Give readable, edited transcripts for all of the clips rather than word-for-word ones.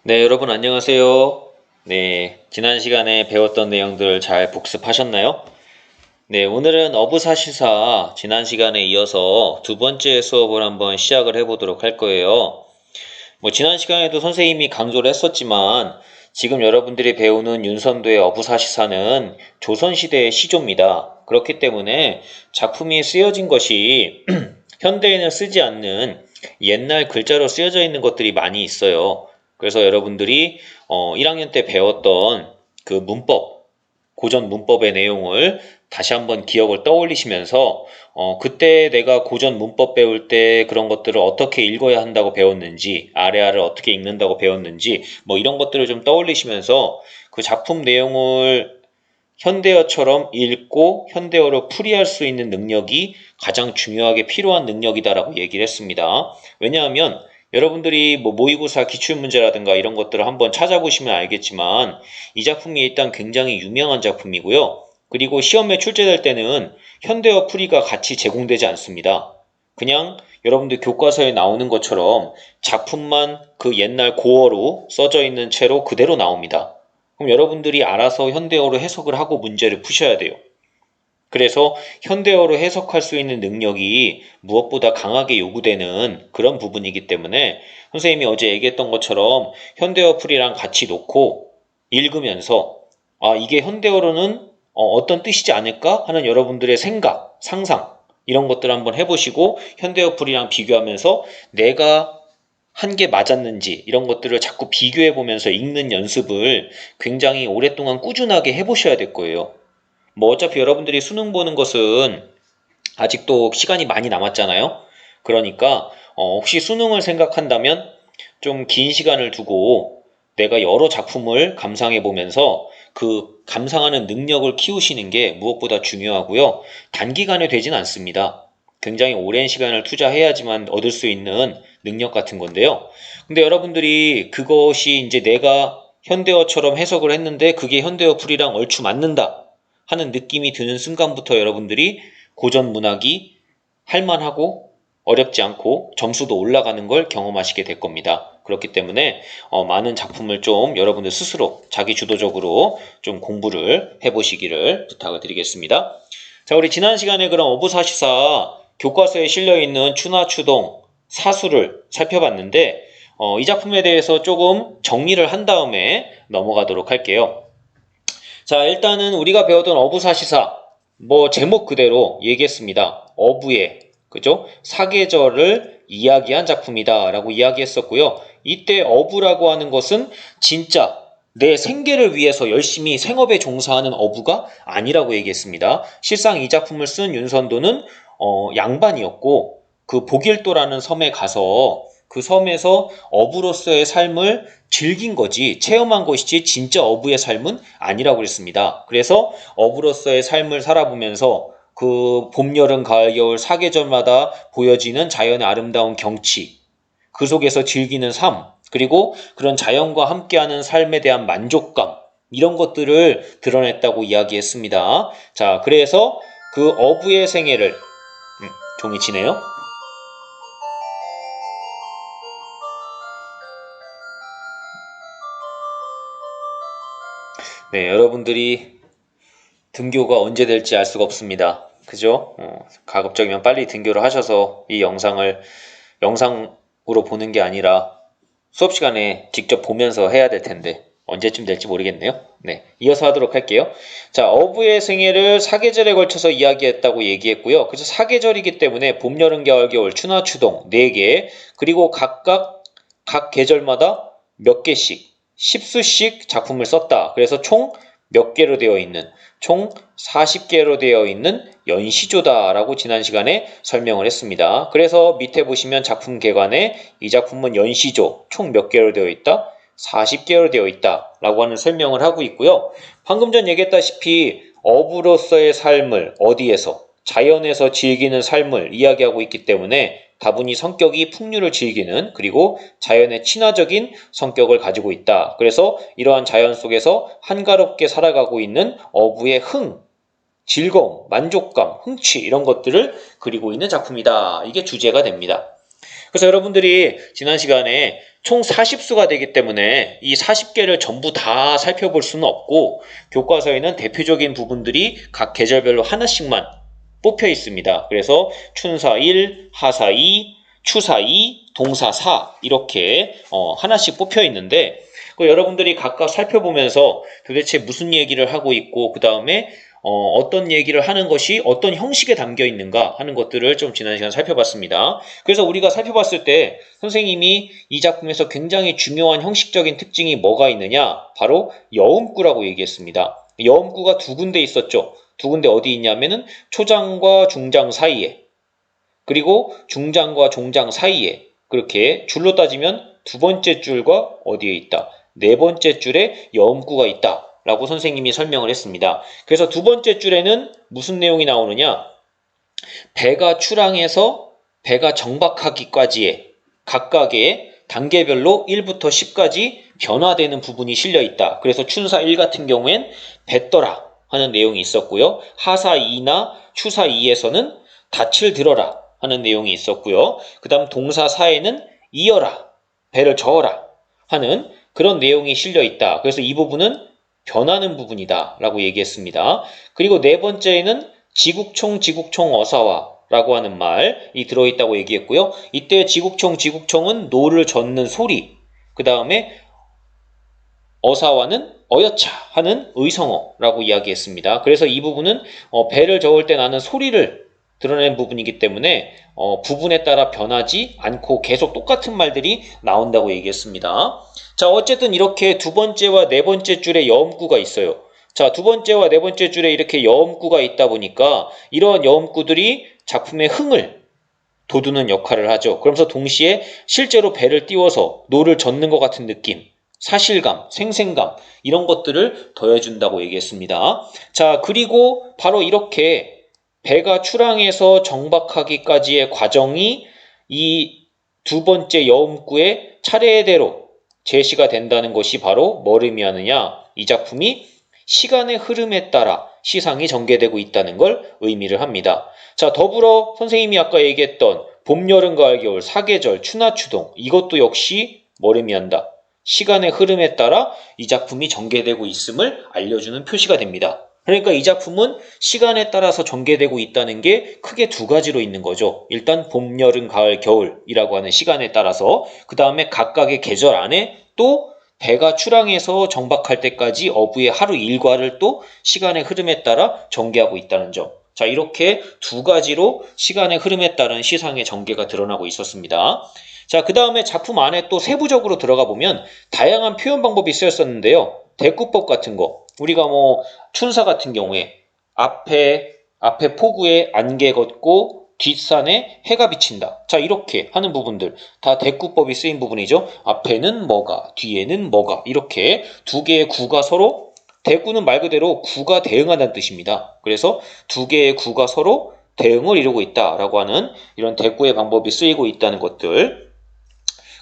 네, 여러분 안녕하세요. 네, 지난 시간에 배웠던 내용들 잘 복습하셨나요? 네, 오늘은 어부사시사 지난 시간에 이어서 두 번째 수업을 한번 시작을 해보도록 할 거예요. 지난 시간에도 선생님이 강조를 했었지만 지금 여러분들이 배우는 윤선도의 어부사시사는 조선시대의 시조입니다. 그렇기 때문에 작품이 쓰여진 것이 현대에는 쓰지 않는 옛날 글자로 쓰여져 있는 것들이 많이 있어요. 그래서 여러분들이 1학년 때 배웠던 그 문법, 고전 문법의 내용을 다시 한번 기억을 떠올리시면서 그때 내가 고전 문법 배울 때 그런 것들을 어떻게 읽어야 한다고 배웠는지, 아래아를 어떻게 읽는다고 배웠는지 이런 것들을 좀 떠올리시면서 그 작품 내용을 현대어처럼 읽고 현대어로 풀이할 수 있는 능력이 가장 중요하게 필요한 능력이다라고 얘기를 했습니다. 왜냐하면 여러분들이 모의고사 기출문제라든가 이런 것들을 한번 찾아보시면 알겠지만 이 작품이 일단 굉장히 유명한 작품이고요. 그리고 시험에 출제될 때는 현대어 풀이가 같이 제공되지 않습니다. 그냥 여러분들 교과서에 나오는 것처럼 작품만 그 옛날 고어로 써져 있는 채로 그대로 나옵니다. 그럼 여러분들이 알아서 현대어로 해석을 하고 문제를 푸셔야 돼요. 그래서 현대어로 해석할 수 있는 능력이 무엇보다 강하게 요구되는 그런 부분이기 때문에 선생님이 어제 얘기했던 것처럼 현대어 풀이랑 같이 놓고 읽으면서 이게 현대어로는 어떤 뜻이지 않을까 하는 여러분들의 생각, 상상 이런 것들 한번 해보시고 현대어 풀이랑 비교하면서 내가 한 게 맞았는지 이런 것들을 자꾸 비교해 보면서 읽는 연습을 굉장히 오랫동안 꾸준하게 해보셔야 될 거예요. 어차피 여러분들이 수능 보는 것은 아직도 시간이 많이 남았잖아요. 그러니까 혹시 수능을 생각한다면 좀 긴 시간을 두고 내가 여러 작품을 감상해 보면서 그 감상하는 능력을 키우시는 게 무엇보다 중요하고요. 단기간에 되진 않습니다. 굉장히 오랜 시간을 투자해야지만 얻을 수 있는 능력 같은 건데요. 근데 여러분들이 그것이 이제 내가 현대어처럼 해석을 했는데 그게 현대어 풀이랑 얼추 맞는다 하는 느낌이 드는 순간부터 여러분들이 고전 문학이 할만하고 어렵지 않고 점수도 올라가는 걸 경험하시게 될 겁니다. 그렇기 때문에 많은 작품을 좀 여러분들 스스로 자기 주도적으로 좀 공부를 해보시기를 부탁을 드리겠습니다. 자, 우리 지난 시간에 그럼 어부사시사 교과서에 실려있는 추나추동 사수를 살펴봤는데 이 작품에 대해서 조금 정리를 한 다음에 넘어가도록 할게요. 자, 일단은 우리가 배웠던 어부사시사 제목 그대로 얘기했습니다. 어부의 그죠? 사계절을 이야기한 작품이다 라고 이야기했었고요. 이때 어부라고 하는 것은 진짜 내 생계를 위해서 열심히 생업에 종사하는 어부가 아니라고 얘기했습니다. 실상 이 작품을 쓴 윤선도는 양반이었고 그 복일도라는 섬에 가서 그 섬에서 어부로서의 삶을 즐긴 거지 체험한 것이지 진짜 어부의 삶은 아니라고 그랬습니다. 그래서 어부로서의 삶을 살아보면서 그 봄, 여름, 가을, 겨울 사계절마다 보여지는 자연의 아름다운 경치, 그 속에서 즐기는 삶, 그리고 그런 자연과 함께하는 삶에 대한 만족감, 이런 것들을 드러냈다고 이야기했습니다. 자, 그래서 그 어부의 생애를 종이 치네요. 네, 여러분들이 등교가 언제 될지 알 수가 없습니다. 그죠? 가급적이면 빨리 등교를 하셔서 이 영상으로 보는 게 아니라 수업 시간에 직접 보면서 해야 될 텐데 언제쯤 될지 모르겠네요. 네, 이어서 하도록 할게요. 자, 어부의 생애를 사계절에 걸쳐서 이야기했다고 얘기했고요. 그래서 사계절이기 때문에 봄, 여름, 가을, 겨울, 추나, 추동 4개, 그리고 각각 각 계절마다 몇 개씩 10수씩 작품을 썼다. 그래서 총 몇 개로 되어 있는 총 40개로 되어 있는 연시조다라고 지난 시간에 설명을 했습니다. 그래서 밑에 보시면 작품 개관에 이 작품은 연시조 총 몇 개로 되어 있다? 40개로 되어 있다 라고 하는 설명을 하고 있고요. 방금 전 얘기했다시피 어부로서의 삶을 어디에서 자연에서 즐기는 삶을 이야기하고 있기 때문에 다분히 성격이 풍류를 즐기는 그리고 자연의 친화적인 성격을 가지고 있다. 그래서 이러한 자연 속에서 한가롭게 살아가고 있는 어부의 즐거움, 만족감, 흥취 이런 것들을 그리고 있는 작품이다. 이게 주제가 됩니다. 그래서 여러분들이 지난 시간에 총 40수가 되기 때문에 이 40개를 전부 다 살펴볼 수는 없고 교과서에는 대표적인 부분들이 각 계절별로 하나씩만 뽑혀 있습니다. 그래서 춘사 1, 하사 2, 추사 2, 동사 4 이렇게 하나씩 뽑혀 있는데 여러분들이 각각 살펴보면서 도대체 무슨 얘기를 하고 있고 그 다음에 어떤 얘기를 하는 것이 어떤 형식에 담겨 있는가 하는 것들을 좀 지난 시간 살펴봤습니다. 그래서 우리가 살펴봤을 때 선생님이 이 작품에서 굉장히 중요한 형식적인 특징이 뭐가 있느냐? 바로 여음구라고 얘기했습니다. 여음구가 두 군데 있었죠. 두 군데 어디 있냐면은 초장과 중장 사이에 그리고 중장과 종장 사이에 그렇게 줄로 따지면 두 번째 줄과 어디에 있다? 네 번째 줄에 여음구가 있다. 라고 선생님이 설명을 했습니다. 그래서 두 번째 줄에는 무슨 내용이 나오느냐? 배가 출항해서 배가 정박하기까지의 각각의 단계별로 1부터 10까지 변화되는 부분이 실려 있다. 그래서 춘사 1 같은 경우엔 뱉더라 하는 내용이 있었고요. 하사 2나 추사 2에서는 닻을 들어라 하는 내용이 있었고요. 그 다음 동사 4에는 이어라, 배를 저어라 하는 그런 내용이 실려 있다. 그래서 이 부분은 변하는 부분이다 라고 얘기했습니다. 그리고 네 번째에는 지국총 어사와 라고 하는 말이 들어있다고 얘기했고요. 이때 지국총은 노를 젓는 소리, 그 다음에 어사와는 어여차 하는 의성어라고 이야기했습니다. 그래서 이 부분은 배를 저을 때 나는 소리를 드러낸 부분이기 때문에 부분에 따라 변하지 않고 계속 똑같은 말들이 나온다고 얘기했습니다. 자, 어쨌든 이렇게 두 번째와 네 번째 줄에 여음구가 있어요. 자, 두 번째와 네 번째 줄에 이렇게 여음구가 있다 보니까 이러한 여음구들이 작품의 흥을 돋우는 역할을 하죠. 그러면서 동시에 실제로 배를 띄워서 노를 젓는 것 같은 느낌, 사실감, 생생감 이런 것들을 더해준다고 얘기했습니다. 자, 그리고 바로 이렇게 배가 출항해서 정박하기까지의 과정이 이 두 번째 여음구의 차례대로 제시가 된다는 것이 바로 뭘 의미하느냐? 이 작품이 시간의 흐름에 따라 시상이 전개되고 있다는 걸 의미를 합니다. 자, 더불어 선생님이 아까 얘기했던 봄, 여름, 가을, 겨울, 사계절, 추나 추동 이것도 역시 뭘 의미한다? 시간의 흐름에 따라 이 작품이 전개되고 있음을 알려주는 표시가 됩니다. 그러니까 이 작품은 시간에 따라서 전개되고 있다는 게 크게 두 가지로 있는 거죠. 일단 봄, 여름, 가을, 겨울이라고 하는 시간에 따라서 그 다음에 각각의 계절 안에 또 배가 출항해서 정박할 때까지 어부의 하루 일과를 또 시간의 흐름에 따라 전개하고 있다는 점. 자, 이렇게 두 가지로 시간의 흐름에 따른 시상의 전개가 드러나고 있었습니다. 자, 그 다음에 작품 안에 또 세부적으로 들어가 보면 다양한 표현 방법이 쓰였었는데요. 대꾸법 같은 거. 우리가 춘사 같은 경우에 앞에 포구에 안개 걷고 뒷산에 해가 비친다. 자, 이렇게 하는 부분들 다 대꾸법이 쓰인 부분이죠. 앞에는 뭐가, 뒤에는 뭐가 이렇게 두 개의 구가 서로 대꾸는 말 그대로 구가 대응한다는 뜻입니다. 그래서 두 개의 구가 서로 대응을 이루고 있다라고 하는 이런 대꾸의 방법이 쓰이고 있다는 것들.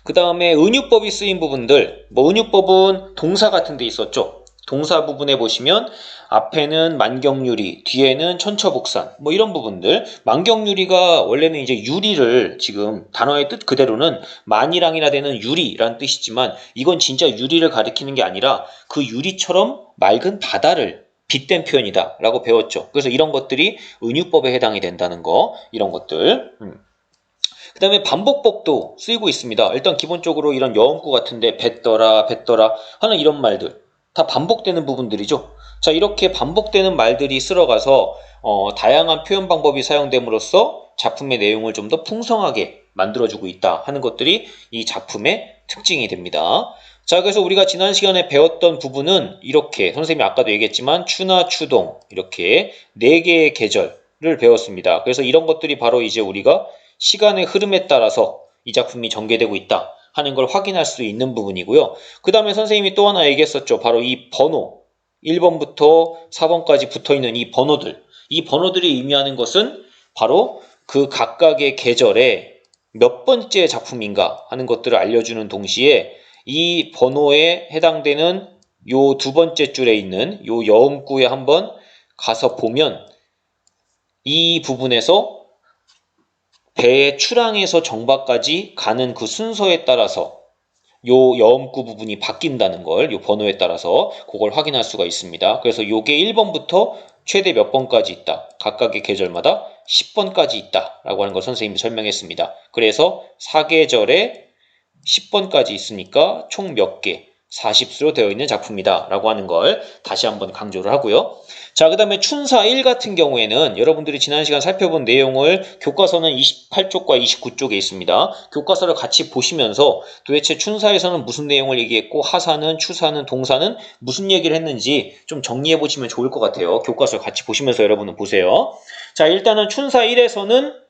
그 다음에 은유법이 쓰인 부분들, 은유법은 동사 같은 데 있었죠. 동사 부분에 보시면 앞에는 만경유리, 뒤에는 천처복산 이런 부분들. 만경유리가 원래는 이제 유리를 지금 단어의 뜻 그대로는 만이랑이나 되는 유리라는 뜻이지만 이건 진짜 유리를 가리키는 게 아니라 그 유리처럼 맑은 바다를 빗댄 표현이다 라고 배웠죠. 그래서 이런 것들이 은유법에 해당이 된다는 거, 이런 것들. 그 다음에 반복법도 쓰이고 있습니다. 일단 기본적으로 이런 여음구 같은데 뱉더라 하는 이런 말들 다 반복되는 부분들이죠. 자, 이렇게 반복되는 말들이 쓸어가서 다양한 표현 방법이 사용됨으로써 작품의 내용을 좀 더 풍성하게 만들어주고 있다 하는 것들이 이 작품의 특징이 됩니다. 자, 그래서 우리가 지난 시간에 배웠던 부분은 이렇게 선생님이 아까도 얘기했지만 추나 추동 이렇게 4개의 계절을 배웠습니다. 그래서 이런 것들이 바로 이제 우리가 시간의 흐름에 따라서 이 작품이 전개되고 있다 하는 걸 확인할 수 있는 부분이고요. 그 다음에 선생님이 또 하나 얘기했었죠. 바로 이 번호 1번부터 4번까지 붙어있는 이 번호들, 이 번호들이 의미하는 것은 바로 그 각각의 계절에 몇 번째 작품인가 하는 것들을 알려주는 동시에 이 번호에 해당되는 요 두 번째 줄에 있는 요 여음구에 한번 가서 보면 이 부분에서 배의 출항에서 정박까지 가는 그 순서에 따라서 요 여음구 부분이 바뀐다는 걸 요 번호에 따라서 그걸 확인할 수가 있습니다. 그래서 요게 1번부터 최대 몇 번까지 있다. 각각의 계절마다 10번까지 있다. 라고 하는 걸 선생님이 설명했습니다. 그래서 사계절에 10번까지 있으니까 총 몇 개? 40수로 되어 있는 작품이다 라고 하는 걸 다시 한번 강조를 하고요. 자, 그 다음에 춘사 1 같은 경우에는 여러분들이 지난 시간 살펴본 내용을 교과서는 28쪽과 29쪽에 있습니다. 교과서를 같이 보시면서 도대체 춘사에서는 무슨 내용을 얘기했고 하사는, 추사는, 동사는 무슨 얘기를 했는지 좀 정리해 보시면 좋을 것 같아요. 교과서를 같이 보시면서 여러분은 보세요. 자, 일단은 춘사 1에서는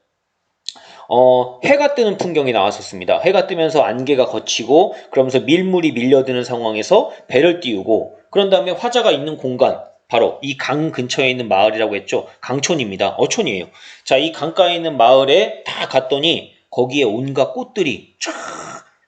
해가 뜨는 풍경이 나왔었습니다. 해가 뜨면서 안개가 걷히고 그러면서 밀물이 밀려드는 상황에서 배를 띄우고 그런 다음에 화자가 있는 공간 바로 이 강 근처에 있는 마을이라고 했죠. 강촌입니다. 어촌이에요. 자, 이 강가에 있는 마을에 다 갔더니 거기에 온갖 꽃들이 쫙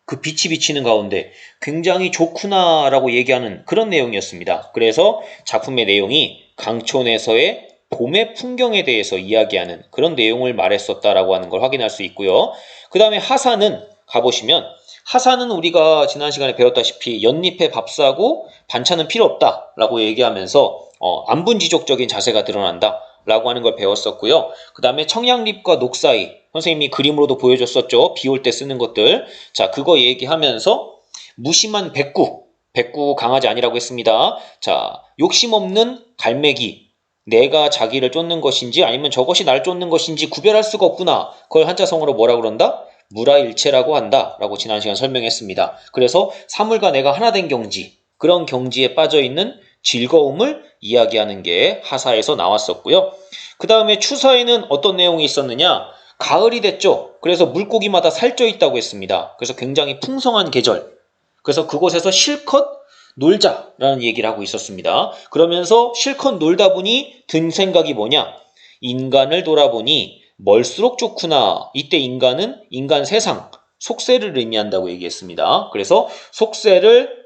그 빛이 비치는 가운데 굉장히 좋구나라고 얘기하는 그런 내용이었습니다. 그래서 작품의 내용이 강촌에서의 봄의 풍경에 대해서 이야기하는 그런 내용을 말했었다라고 하는 걸 확인할 수 있고요. 그 다음에 하사는 가보시면 하사는 우리가 지난 시간에 배웠다시피 연잎에 밥 싸고 반찬은 필요 없다라고 얘기하면서 안분지족적인 자세가 드러난다 라고 하는 걸 배웠었고요. 그 다음에 청양잎과 녹 사이 선생님이 그림으로도 보여줬었죠. 비 올 때 쓰는 것들. 자, 그거 얘기하면서 무심한 백구 강아지 아니라고 했습니다. 자, 욕심 없는 갈매기 내가 자기를 쫓는 것인지 아니면 저것이 날 쫓는 것인지 구별할 수가 없구나. 그걸 한자성어로 뭐라 그런다? 무라일체라고 한다 라고 지난 시간 설명했습니다. 그래서 사물과 내가 하나 된 경지, 그런 경지에 빠져있는 즐거움을 이야기하는 게 하사에서 나왔었고요. 그 다음에 추사에는 어떤 내용이 있었느냐? 가을이 됐죠. 그래서 물고기마다 살쪄 있다고 했습니다. 그래서 굉장히 풍성한 계절. 그래서 그곳에서 실컷 놀자라는 얘기를 하고 있었습니다. 그러면서 실컷 놀다 보니 든 생각이 뭐냐? 인간을 돌아보니 멀수록 좋구나. 이때 인간은 인간 세상, 속세를 의미한다고 얘기했습니다. 그래서 속세를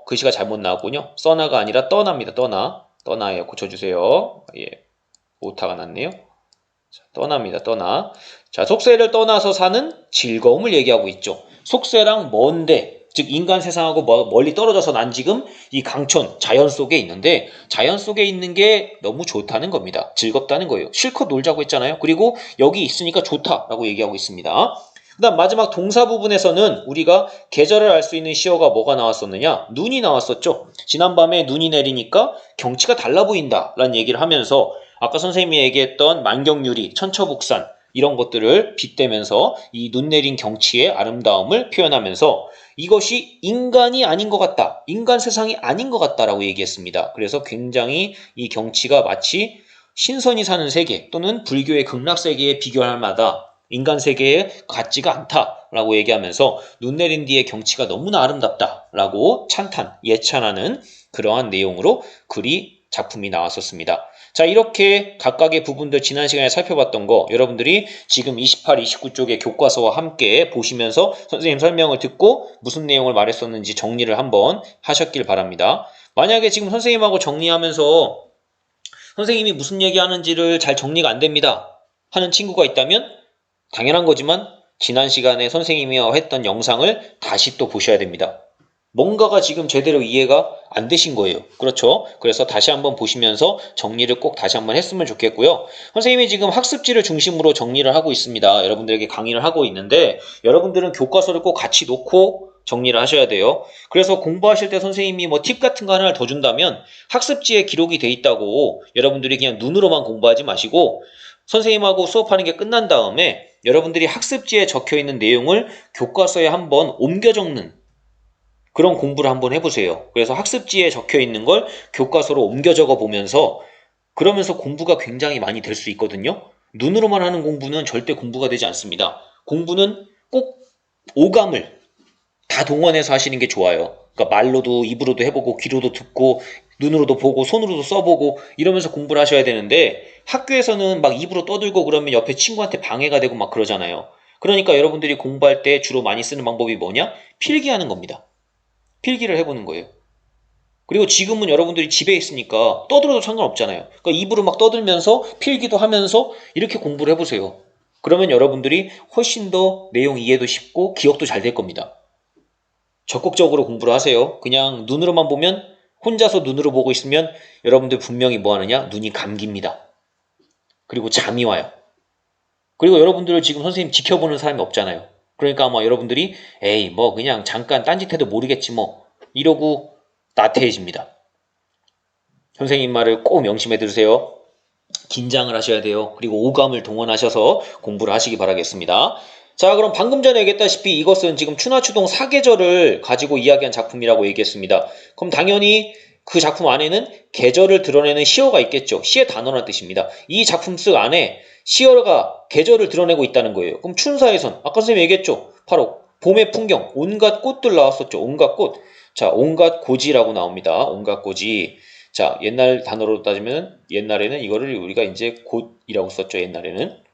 글씨가 잘못 나왔군요. 써나가 아니라 떠나입니다. 떠나예요. 고쳐주세요. 예, 오타가 났네요. 자, 떠납니다. 떠나. 자, 속세를 떠나서 사는 즐거움을 얘기하고 있죠. 속세랑 먼데, 즉 인간 세상하고 멀리 떨어져서 난 지금 이 강촌, 자연 속에 있는데 자연 속에 있는 게 너무 좋다는 겁니다. 즐겁다는 거예요. 실컷 놀자고 했잖아요. 그리고 여기 있으니까 좋다라고 얘기하고 있습니다. 그 다음 마지막 동사 부분에서는 우리가 계절을 알 수 있는 시어가 뭐가 나왔었느냐? 눈이 나왔었죠. 지난밤에 눈이 내리니까 경치가 달라 보인다 라는 얘기를 하면서 아까 선생님이 얘기했던 만경유리, 천처북산 이런 것들을 빗대면서 이 눈 내린 경치의 아름다움을 표현하면서 이것이 인간이 아닌 것 같다. 인간 세상이 아닌 것 같다라고 얘기했습니다. 그래서 굉장히 이 경치가 마치 신선이 사는 세계 또는 불교의 극락세계에 비교할 만하다. 인간 세계에 같지가 않다라고 얘기하면서 눈 내린 뒤의 경치가 너무나 아름답다라고 예찬하는 그러한 내용으로 작품이 나왔었습니다. 자, 이렇게 각각의 부분들 지난 시간에 살펴봤던 거 여러분들이 지금 28, 29쪽의 교과서와 함께 보시면서 선생님 설명을 듣고 무슨 내용을 말했었는지 정리를 한번 하셨길 바랍니다. 만약에 지금 선생님하고 정리하면서 선생님이 무슨 얘기하는지를 잘 정리가 안 됩니다 하는 친구가 있다면 당연한 거지만 지난 시간에 선생님이 했던 영상을 다시 또 보셔야 됩니다. 뭔가가 지금 제대로 이해가 안 되신 거예요. 그렇죠? 그래서 다시 한번 보시면서 정리를 꼭 다시 한번 했으면 좋겠고요. 선생님이 지금 학습지를 중심으로 정리를 하고 있습니다. 여러분들에게 강의를 하고 있는데 여러분들은 교과서를 꼭 같이 놓고 정리를 하셔야 돼요. 그래서 공부하실 때 선생님이 팁 같은 거 하나 더 준다면 학습지에 기록이 돼 있다고 여러분들이 그냥 눈으로만 공부하지 마시고 선생님하고 수업하는 게 끝난 다음에 여러분들이 학습지에 적혀 있는 내용을 교과서에 한번 옮겨 적는 그런 공부를 한번 해보세요. 그래서 학습지에 적혀 있는 걸 교과서로 옮겨 적어 보면서 그러면서 공부가 굉장히 많이 될 수 있거든요. 눈으로만 하는 공부는 절대 공부가 되지 않습니다. 공부는 꼭 오감을 다 동원해서 하시는 게 좋아요. 그러니까 말로도 입으로도 해보고 귀로도 듣고 눈으로도 보고 손으로도 써보고 이러면서 공부를 하셔야 되는데 학교에서는 막 입으로 떠들고 그러면 옆에 친구한테 방해가 되고 막 그러잖아요. 그러니까 여러분들이 공부할 때 주로 많이 쓰는 방법이 뭐냐? 필기하는 겁니다. 필기를 해보는 거예요. 그리고 지금은 여러분들이 집에 있으니까 떠들어도 상관없잖아요. 그러니까 입으로 막 떠들면서 필기도 하면서 이렇게 공부를 해보세요. 그러면 여러분들이 훨씬 더 내용 이해도 쉽고 기억도 잘 될 겁니다. 적극적으로 공부를 하세요. 그냥 눈으로만 보면, 혼자서 눈으로 보고 있으면 여러분들 분명히 뭐 하느냐? 눈이 감깁니다. 그리고 잠이 와요. 그리고 여러분들을 지금 선생님 지켜보는 사람이 없잖아요. 그러니까 아마 여러분들이 에이 뭐 그냥 잠깐 딴짓해도 모르겠지 뭐 이러고 나태해집니다. 선생님 말을 꼭 명심해 들으세요. 긴장을 하셔야 돼요. 그리고 오감을 동원하셔서 공부를 하시기 바라겠습니다. 자, 그럼 방금 전에 얘기했다시피 이것은 지금 춘하추동 사계절을 가지고 이야기한 작품이라고 얘기했습니다. 그럼 당연히 그 작품 안에는 계절을 드러내는 시어가 있겠죠. 시의 단어란 뜻입니다. 이 작품 속 안에 시어가 계절을 드러내고 있다는 거예요. 그럼 춘사에선 아까 선생님 얘기했죠. 바로 봄의 풍경, 온갖 꽃들 나왔었죠. 온갖 꽃. 자, 온갖 고지라고 나옵니다. 온갖 고지. 자, 옛날 단어로 따지면 옛날에는 이거를 우리가 이제 곶이라고 썼죠. 옛날에는.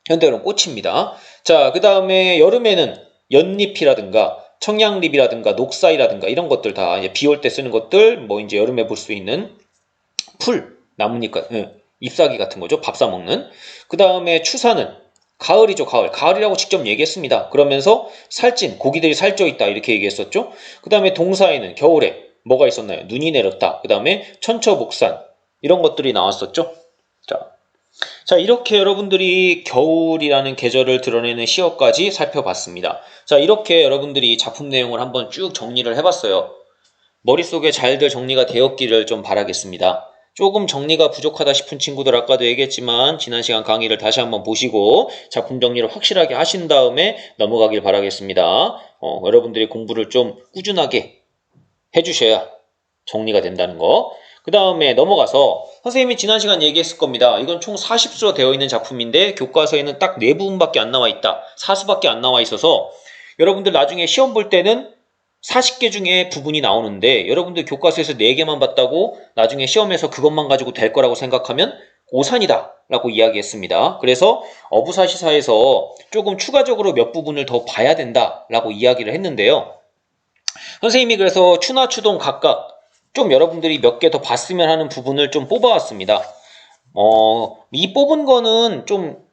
현대어는 꽃입니다. 자, 그 다음에 여름에는 연잎이라든가 청양잎이라든가 녹사이라든가 이런 것들 다 비 올 때 쓰는 것들, 뭐 이제 여름에 볼 수 있는 풀, 나뭇잎, 잎사귀 같은 거죠. 밥 사 먹는. 그 다음에 추사는 가을이죠. 가을. 가을이라고 직접 얘기했습니다. 그러면서 살찐, 고기들이 살쪄 있다 이렇게 얘기했었죠. 그 다음에 동사에는 겨울에 뭐가 있었나요? 눈이 내렸다. 그 다음에 천처복산 이런 것들이 나왔었죠. 자, 이렇게 여러분들이 겨울이라는 계절을 드러내는 시어까지 살펴봤습니다. 자, 이렇게 여러분들이 작품 내용을 한번 쭉 정리를 해봤어요. 머릿속에 잘들 정리가 되었기를 좀 바라겠습니다. 조금 정리가 부족하다 싶은 친구들 아까도 얘기했지만 지난 시간 강의를 다시 한번 보시고 작품 정리를 확실하게 하신 다음에 넘어가길 바라겠습니다. 여러분들이 공부를 좀 꾸준하게 해주셔야 정리가 된다는 거. 그 다음에 넘어가서 선생님이 지난 시간 얘기했을 겁니다. 이건 총 40수로 되어 있는 작품인데 교과서에는 딱 4부분밖에 안 나와 있다. 4수밖에 안 나와 있어서 여러분들 나중에 시험 볼 때는 40개 중에 부분이 나오는데 여러분들 교과서에서 4개만 봤다고 나중에 시험에서 그것만 가지고 될 거라고 생각하면 오산이다 라고 이야기했습니다. 그래서 어부사시사에서 조금 추가적으로 몇 부분을 더 봐야 된다 라고 이야기를 했는데요. 선생님이 그래서 추나 추동 각각 좀 여러분들이 몇 개 더 봤으면 하는 부분을 좀 뽑아왔습니다. 이 뽑은 거는 좀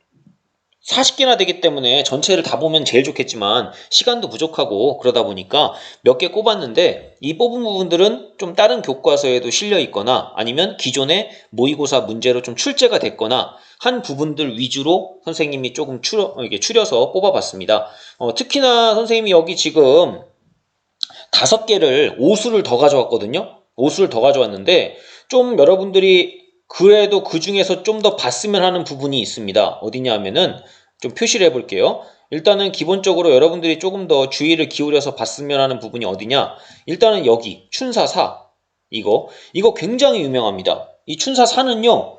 40개나 되기 때문에 전체를 다 보면 제일 좋겠지만 시간도 부족하고 그러다 보니까 몇 개 꼽았는데 이 뽑은 부분들은 좀 다른 교과서에도 실려 있거나 아니면 기존의 모의고사 문제로 좀 출제가 됐거나 한 부분들 위주로 선생님이 조금 추려서 뽑아봤습니다. 특히나 선생님이 여기 지금 5개를 오수를 더 가져왔거든요. 오수를 더 가져왔는데 좀 여러분들이 그래도 그 중에서 좀 더 봤으면 하는 부분이 있습니다. 어디냐 하면은 좀 표시를 해볼게요. 일단은 기본적으로 여러분들이 조금 더 주의를 기울여서 봤으면 하는 부분이 어디냐. 일단은 여기 춘사사 이거 굉장히 유명합니다. 이 춘사사는요.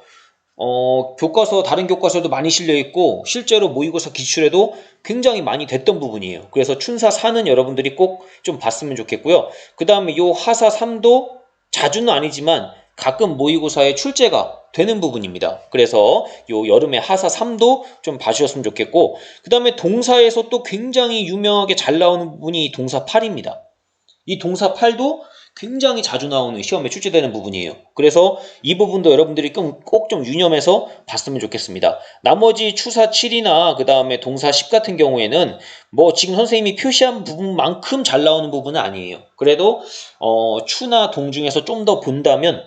다른 교과서도 많이 실려있고 실제로 모의고사 기출에도 굉장히 많이 됐던 부분이에요. 그래서 춘사사는 여러분들이 꼭 좀 봤으면 좋겠고요. 그 다음에 요 하사삼도 자주는 아니지만 가끔 모의고사에 출제가 되는 부분입니다. 그래서 요 여름에 하사삼도 좀 봐주셨으면 좋겠고 그 다음에 동사에서 또 굉장히 유명하게 잘 나오는 부분이 동사 8입니다. 이 동사 8도 굉장히 자주 나오는 시험에 출제되는 부분이에요. 그래서 이 부분도 여러분들이 꼭 좀 유념해서 봤으면 좋겠습니다. 나머지 추사 7이나 그 다음에 동사 10 같은 경우에는 뭐 지금 선생님이 표시한 부분만큼 잘 나오는 부분은 아니에요. 그래도 추나 동 중에서 좀 더 본다면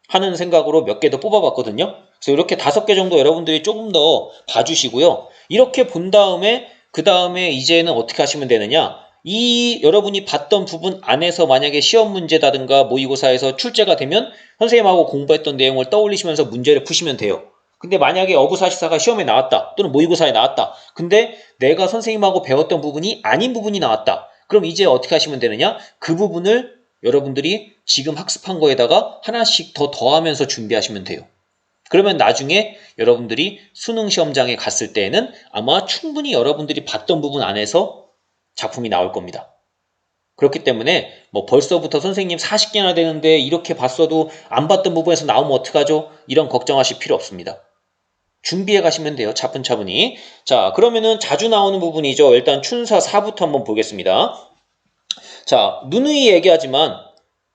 하는 생각으로 몇 개 더 뽑아봤거든요. 그래서 이렇게 5개 정도 여러분들이 조금 더 봐주시고요. 이렇게 본 다음에 그 다음에 이제는 어떻게 하시면 되느냐. 이 여러분이 봤던 부분 안에서 만약에 시험 문제다든가 모의고사에서 출제가 되면 선생님하고 공부했던 내용을 떠올리시면서 문제를 푸시면 돼요. 근데 만약에 어부사시사가 시험에 나왔다 또는 모의고사에 나왔다. 근데 내가 선생님하고 배웠던 부분이 아닌 부분이 나왔다. 그럼 이제 어떻게 하시면 되느냐? 그 부분을 여러분들이 지금 학습한 거에다가 하나씩 더 더하면서 준비하시면 돼요. 그러면 나중에 여러분들이 수능 시험장에 갔을 때에는 아마 충분히 여러분들이 봤던 부분 안에서 작품이 나올 겁니다. 그렇기 때문에 뭐 벌써부터 선생님 40개나 되는데 이렇게 봤어도 안 봤던 부분에서 나오면 어떡하죠? 이런 걱정하실 필요 없습니다. 준비해 가시면 돼요. 차분차분히. 자, 그러면은 자주 나오는 부분이죠. 일단 춘사 4부터 한번 보겠습니다. 자, 누누이 얘기하지만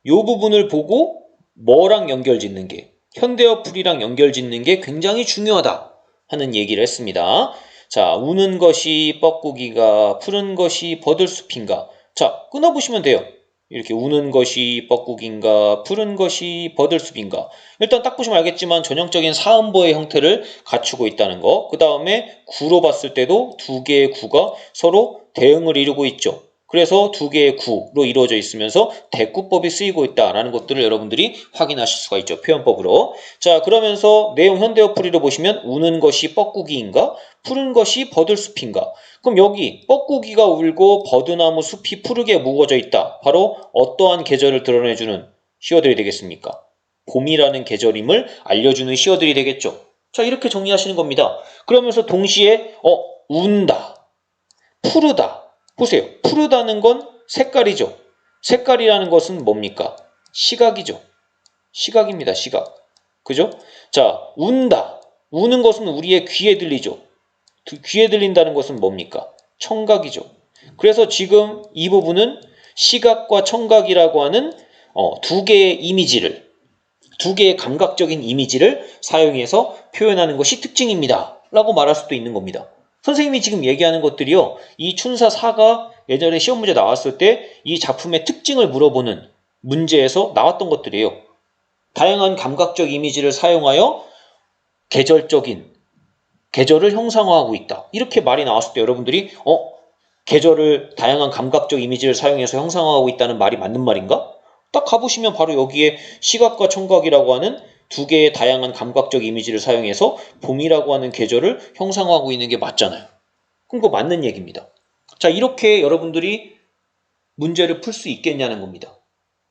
이 부분을 보고 뭐랑 연결 짓는 게 현대어 풀이랑 연결 짓는 게 굉장히 중요하다 하는 얘기를 했습니다. 자, 우는 것이 뻐꾸기가 푸른 것이 버들숲인가 자, 끊어보시면 돼요. 이렇게 우는 것이 뻐꾸기인가, 푸른 것이 버들숲인가. 일단 딱 보시면 알겠지만 전형적인 사음보의 형태를 갖추고 있다는 거. 그 다음에 구로 봤을 때도 두 개의 구가 서로 대응을 이루고 있죠. 그래서 두 개의 구로 이루어져 있으면서 대꾸법이 쓰이고 있다라는 것들을 여러분들이 확인하실 수가 있죠. 표현법으로. 자, 그러면서 내용 현대어풀이로 보시면 우는 것이 뻐꾸기인가, 푸른 것이 버들숲인가. 그럼 여기 뻐꾸기가 울고 버드나무 숲이 푸르게 무거워져 있다. 바로 어떠한 계절을 드러내주는 시어들이 되겠습니까? 봄이라는 계절임을 알려주는 시어들이 되겠죠. 자, 이렇게 정리하시는 겁니다. 그러면서 동시에 운다, 푸르다. 보세요. 푸르다는 건 색깔이죠. 색깔이라는 것은 뭡니까? 시각이죠. 시각입니다. 시각. 그죠? 자, 운다. 우는 것은 우리의 귀에 들리죠. 귀에 들린다는 것은 뭡니까? 청각이죠. 그래서 지금 이 부분은 시각과 청각이라고 하는 두 개의 이미지를, 두 개의 감각적인 이미지를 사용해서 표현하는 것이 특징입니다. 라고 말할 수도 있는 겁니다. 선생님이 지금 얘기하는 것들이요. 이 춘사 4가 예전에 시험 문제 나왔을 때 이 작품의 특징을 물어보는 문제에서 나왔던 것들이에요. 다양한 감각적 이미지를 사용하여 계절을 형상화하고 있다. 이렇게 말이 나왔을 때 여러분들이 계절을 다양한 감각적 이미지를 사용해서 형상화하고 있다는 말이 맞는 말인가? 딱 가보시면 바로 여기에 시각과 청각이라고 하는 두 개의 다양한 감각적 이미지를 사용해서 봄이라고 하는 계절을 형상화하고 있는 게 맞잖아요. 그럼 그거 맞는 얘기입니다. 자, 이렇게 여러분들이 문제를 풀 수 있겠냐는 겁니다.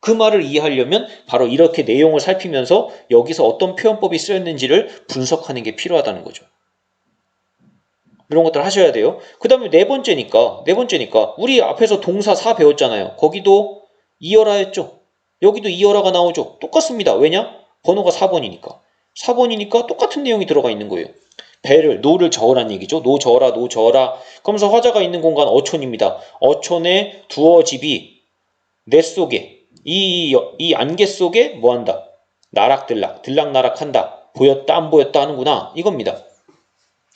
그 말을 이해하려면 바로 이렇게 내용을 살피면서 여기서 어떤 표현법이 쓰였는지를 분석하는 게 필요하다는 거죠. 이런 것들 하셔야 돼요. 그 다음에 네 번째니까 우리 앞에서 동사 4 배웠잖아요. 거기도 이어라였죠. 여기도 이어라가 나오죠. 똑같습니다. 왜냐? 번호가 4번이니까. 4번이니까 똑같은 내용이 들어가 있는 거예요. 노를 저으란 얘기죠. 노 저어라. 그러면서 화자가 있는 공간 어촌입니다. 어촌의 두어 집이 내 속에 이 안개 속에 뭐한다? 들락날락한다. 보였다 안 보였다 하는구나. 이겁니다.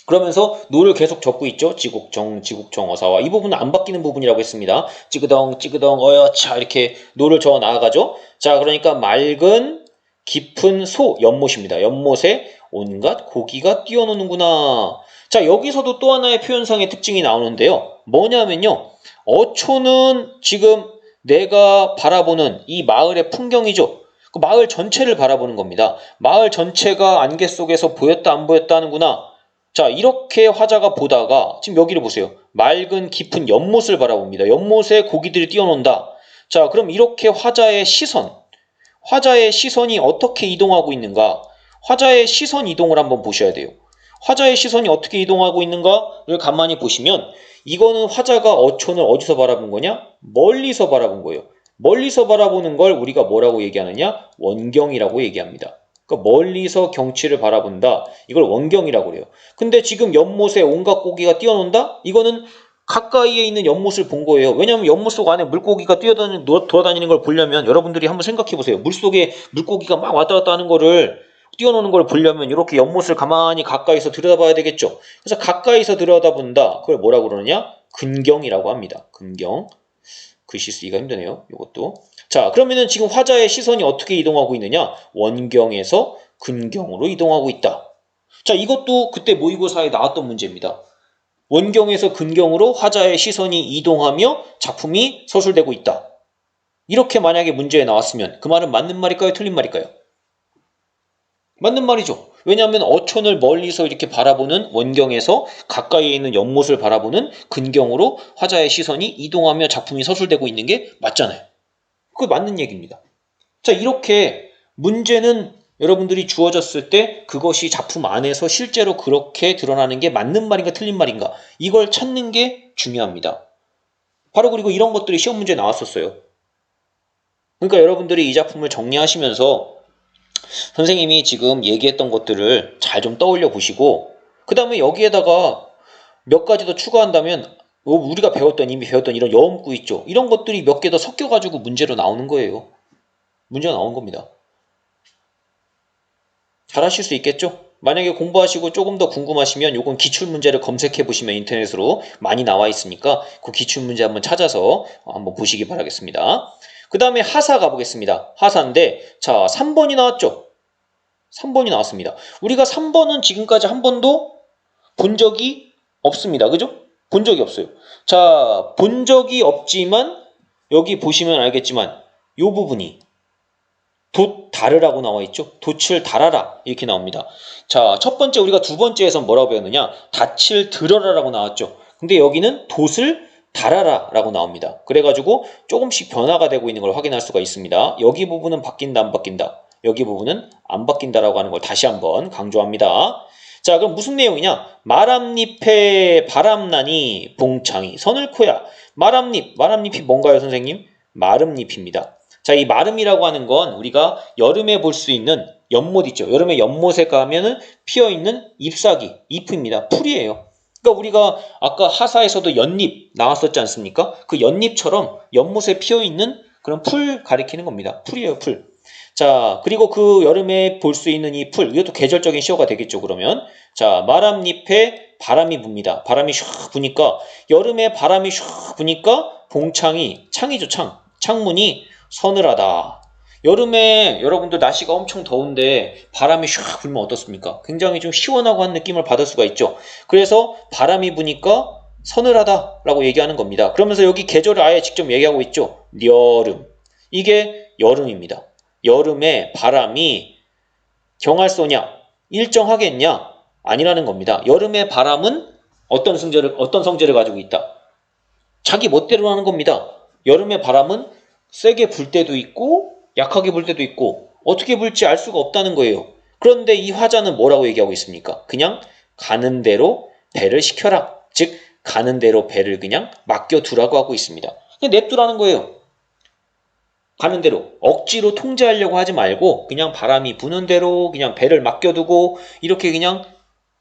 그러면서 노를 계속 적고 있죠. 지국정 어사와 이 부분은 안 바뀌는 부분이라고 했습니다. 찌그덩 어여차 이렇게 노를 적어 나아가죠. 자, 그러니까 맑은 깊은 연못입니다. 연못에 온갖 고기가 뛰어노는구나. 자, 여기서도 또 하나의 표현상의 특징이 나오는데요. 뭐냐면요. 어초는 지금 내가 바라보는 이 마을의 풍경이죠. 그 마을 전체를 바라보는 겁니다. 마을 전체가 안개 속에서 보였다 안 보였다 하는구나. 자, 이렇게 화자가 보다가 지금 여기를 보세요. 맑은 깊은 연못을 바라봅니다. 연못에 고기들이 뛰어논다. 자, 그럼 이렇게 화자의 시선이 어떻게 이동하고 있는가? 화자의 시선 이동을 한번 보셔야 돼요. 화자의 시선이 어떻게 이동하고 있는가를 가만히 보시면 이거는 화자가 어촌을 어디서 바라본 거냐? 멀리서 바라본 거예요. 멀리서 바라보는 걸 우리가 뭐라고 얘기하느냐? 원경이라고 얘기합니다. 그러니까 멀리서 경치를 바라본다. 이걸 원경이라고 그래요. 근데 지금 연못에 온갖 고기가 뛰어논다? 이거는 가까이에 있는 연못을 본 거예요. 왜냐하면 연못 속 안에 물고기가 돌아다니는 걸 보려면 여러분들이 한번 생각해 보세요. 물속에 물고기가 막 왔다 갔다 하는 거를 뛰어노는 걸 보려면 이렇게 연못을 가만히 가까이서 들여다봐야 되겠죠. 그래서 가까이서 들여다본다. 그걸 뭐라고 그러느냐? 근경이라고 합니다. 근경. 글씨 쓰기가 힘드네요. 이것도. 자, 그러면은 지금 화자의 시선이 어떻게 이동하고 있느냐? 원경에서 근경으로 이동하고 있다. 자, 이것도 그때 모의고사에 나왔던 문제입니다. 원경에서 근경으로 화자의 시선이 이동하며 작품이 서술되고 있다. 이렇게 만약에 문제에 나왔으면 그 말은 맞는 말일까요? 틀린 말일까요? 맞는 말이죠. 왜냐하면 어촌을 멀리서 이렇게 바라보는 원경에서 가까이에 있는 연못을 바라보는 근경으로 화자의 시선이 이동하며 작품이 서술되고 있는 게 맞잖아요. 그게 맞는 얘기입니다. 자, 이렇게 문제는 여러분들이 주어졌을 때 그것이 작품 안에서 실제로 그렇게 드러나는 게 맞는 말인가 틀린 말인가 이걸 찾는 게 중요합니다. 바로 그리고 이런 것들이 시험 문제에 나왔었어요. 그러니까 여러분들이 이 작품을 정리하시면서 선생님이 지금 얘기했던 것들을 잘 좀 떠올려 보시고 그 다음에 여기에다가 몇 가지 더 추가한다면 우리가 이미 배웠던 이런 여음구 있죠. 이런 것들이 몇 개 더 섞여가지고 문제로 나오는 거예요. 문제가 나온 겁니다. 잘 하실 수 있겠죠? 만약에 공부하시고 조금 더 궁금하시면 요건 기출문제를 검색해 보시면 인터넷으로 많이 나와 있으니까 그 기출문제 한번 찾아서 한번 보시기 바라겠습니다. 그 다음에 하사 가보겠습니다. 하사인데 자 3번이 나왔죠. 3번이 나왔습니다. 우리가 3번은 지금까지 한 번도 본 적이 없습니다. 그죠? 본 적이 없어요. 자, 본 적이 없지만 여기 보시면 알겠지만 요 부분이 돛 다르라고 나와 있죠. 돛을 달아라 이렇게 나옵니다. 자, 첫 번째 우리가 두 번째에서 뭐라고 배웠느냐? 닻을 들어라라고 나왔죠. 근데 여기는 돛을 달아라 라고 나옵니다. 그래가지고 조금씩 변화가 되고 있는 걸 확인할 수가 있습니다. 여기 부분은 바뀐다 안 바뀐다. 여기 부분은 안 바뀐다라고 하는 걸 다시 한번 강조합니다. 자, 그럼 무슨 내용이냐? 말암잎에 바람나니 봉창이 서늘코야. 말암잎이 뭔가요, 선생님? 마름잎입니다. 자, 이 마름이라고 하는 건 우리가 여름에 볼 수 있는 연못 있죠. 여름에 연못에 가면은 피어있는 잎사귀, 잎입니다. 풀이에요. 그러니까 우리가 아까 하사에서도 연잎 나왔었지 않습니까? 그 연잎처럼 연못에 피어있는 그런 풀 가리키는 겁니다. 풀이에요, 풀. 자, 그리고 그 여름에 볼 수 있는 이 풀, 이것도 계절적인 시어가 되겠죠, 그러면. 자, 말암잎에 바람이 붑니다. 바람이 슉 부니까, 여름에 바람이 슉 부니까 봉창이, 창이죠, 창. 창문이 서늘하다. 여름에 여러분들 날씨가 엄청 더운데 바람이 슉 불면 어떻습니까? 굉장히 좀 시원하고 한 느낌을 받을 수가 있죠. 그래서 바람이 부니까 서늘하다라고 얘기하는 겁니다. 그러면서 여기 계절을 아예 직접 얘기하고 있죠. 여름. 이게 여름입니다. 여름에 바람이 경할소냐? 일정하겠냐? 아니라는 겁니다. 여름의 바람은 어떤 성질을 가지고 있다? 자기 멋대로 하는 겁니다. 여름의 바람은 세게 불 때도 있고 약하게 불 때도 있고 어떻게 불지 알 수가 없다는 거예요. 그런데 이 화자는 뭐라고 얘기하고 있습니까? 그냥 가는 대로 배를 시켜라. 즉 가는 대로 배를 그냥 맡겨두라고 하고 있습니다. 그냥 냅두라는 거예요. 가는 대로 억지로 통제하려고 하지 말고 그냥 바람이 부는 대로 그냥 배를 맡겨두고 이렇게 그냥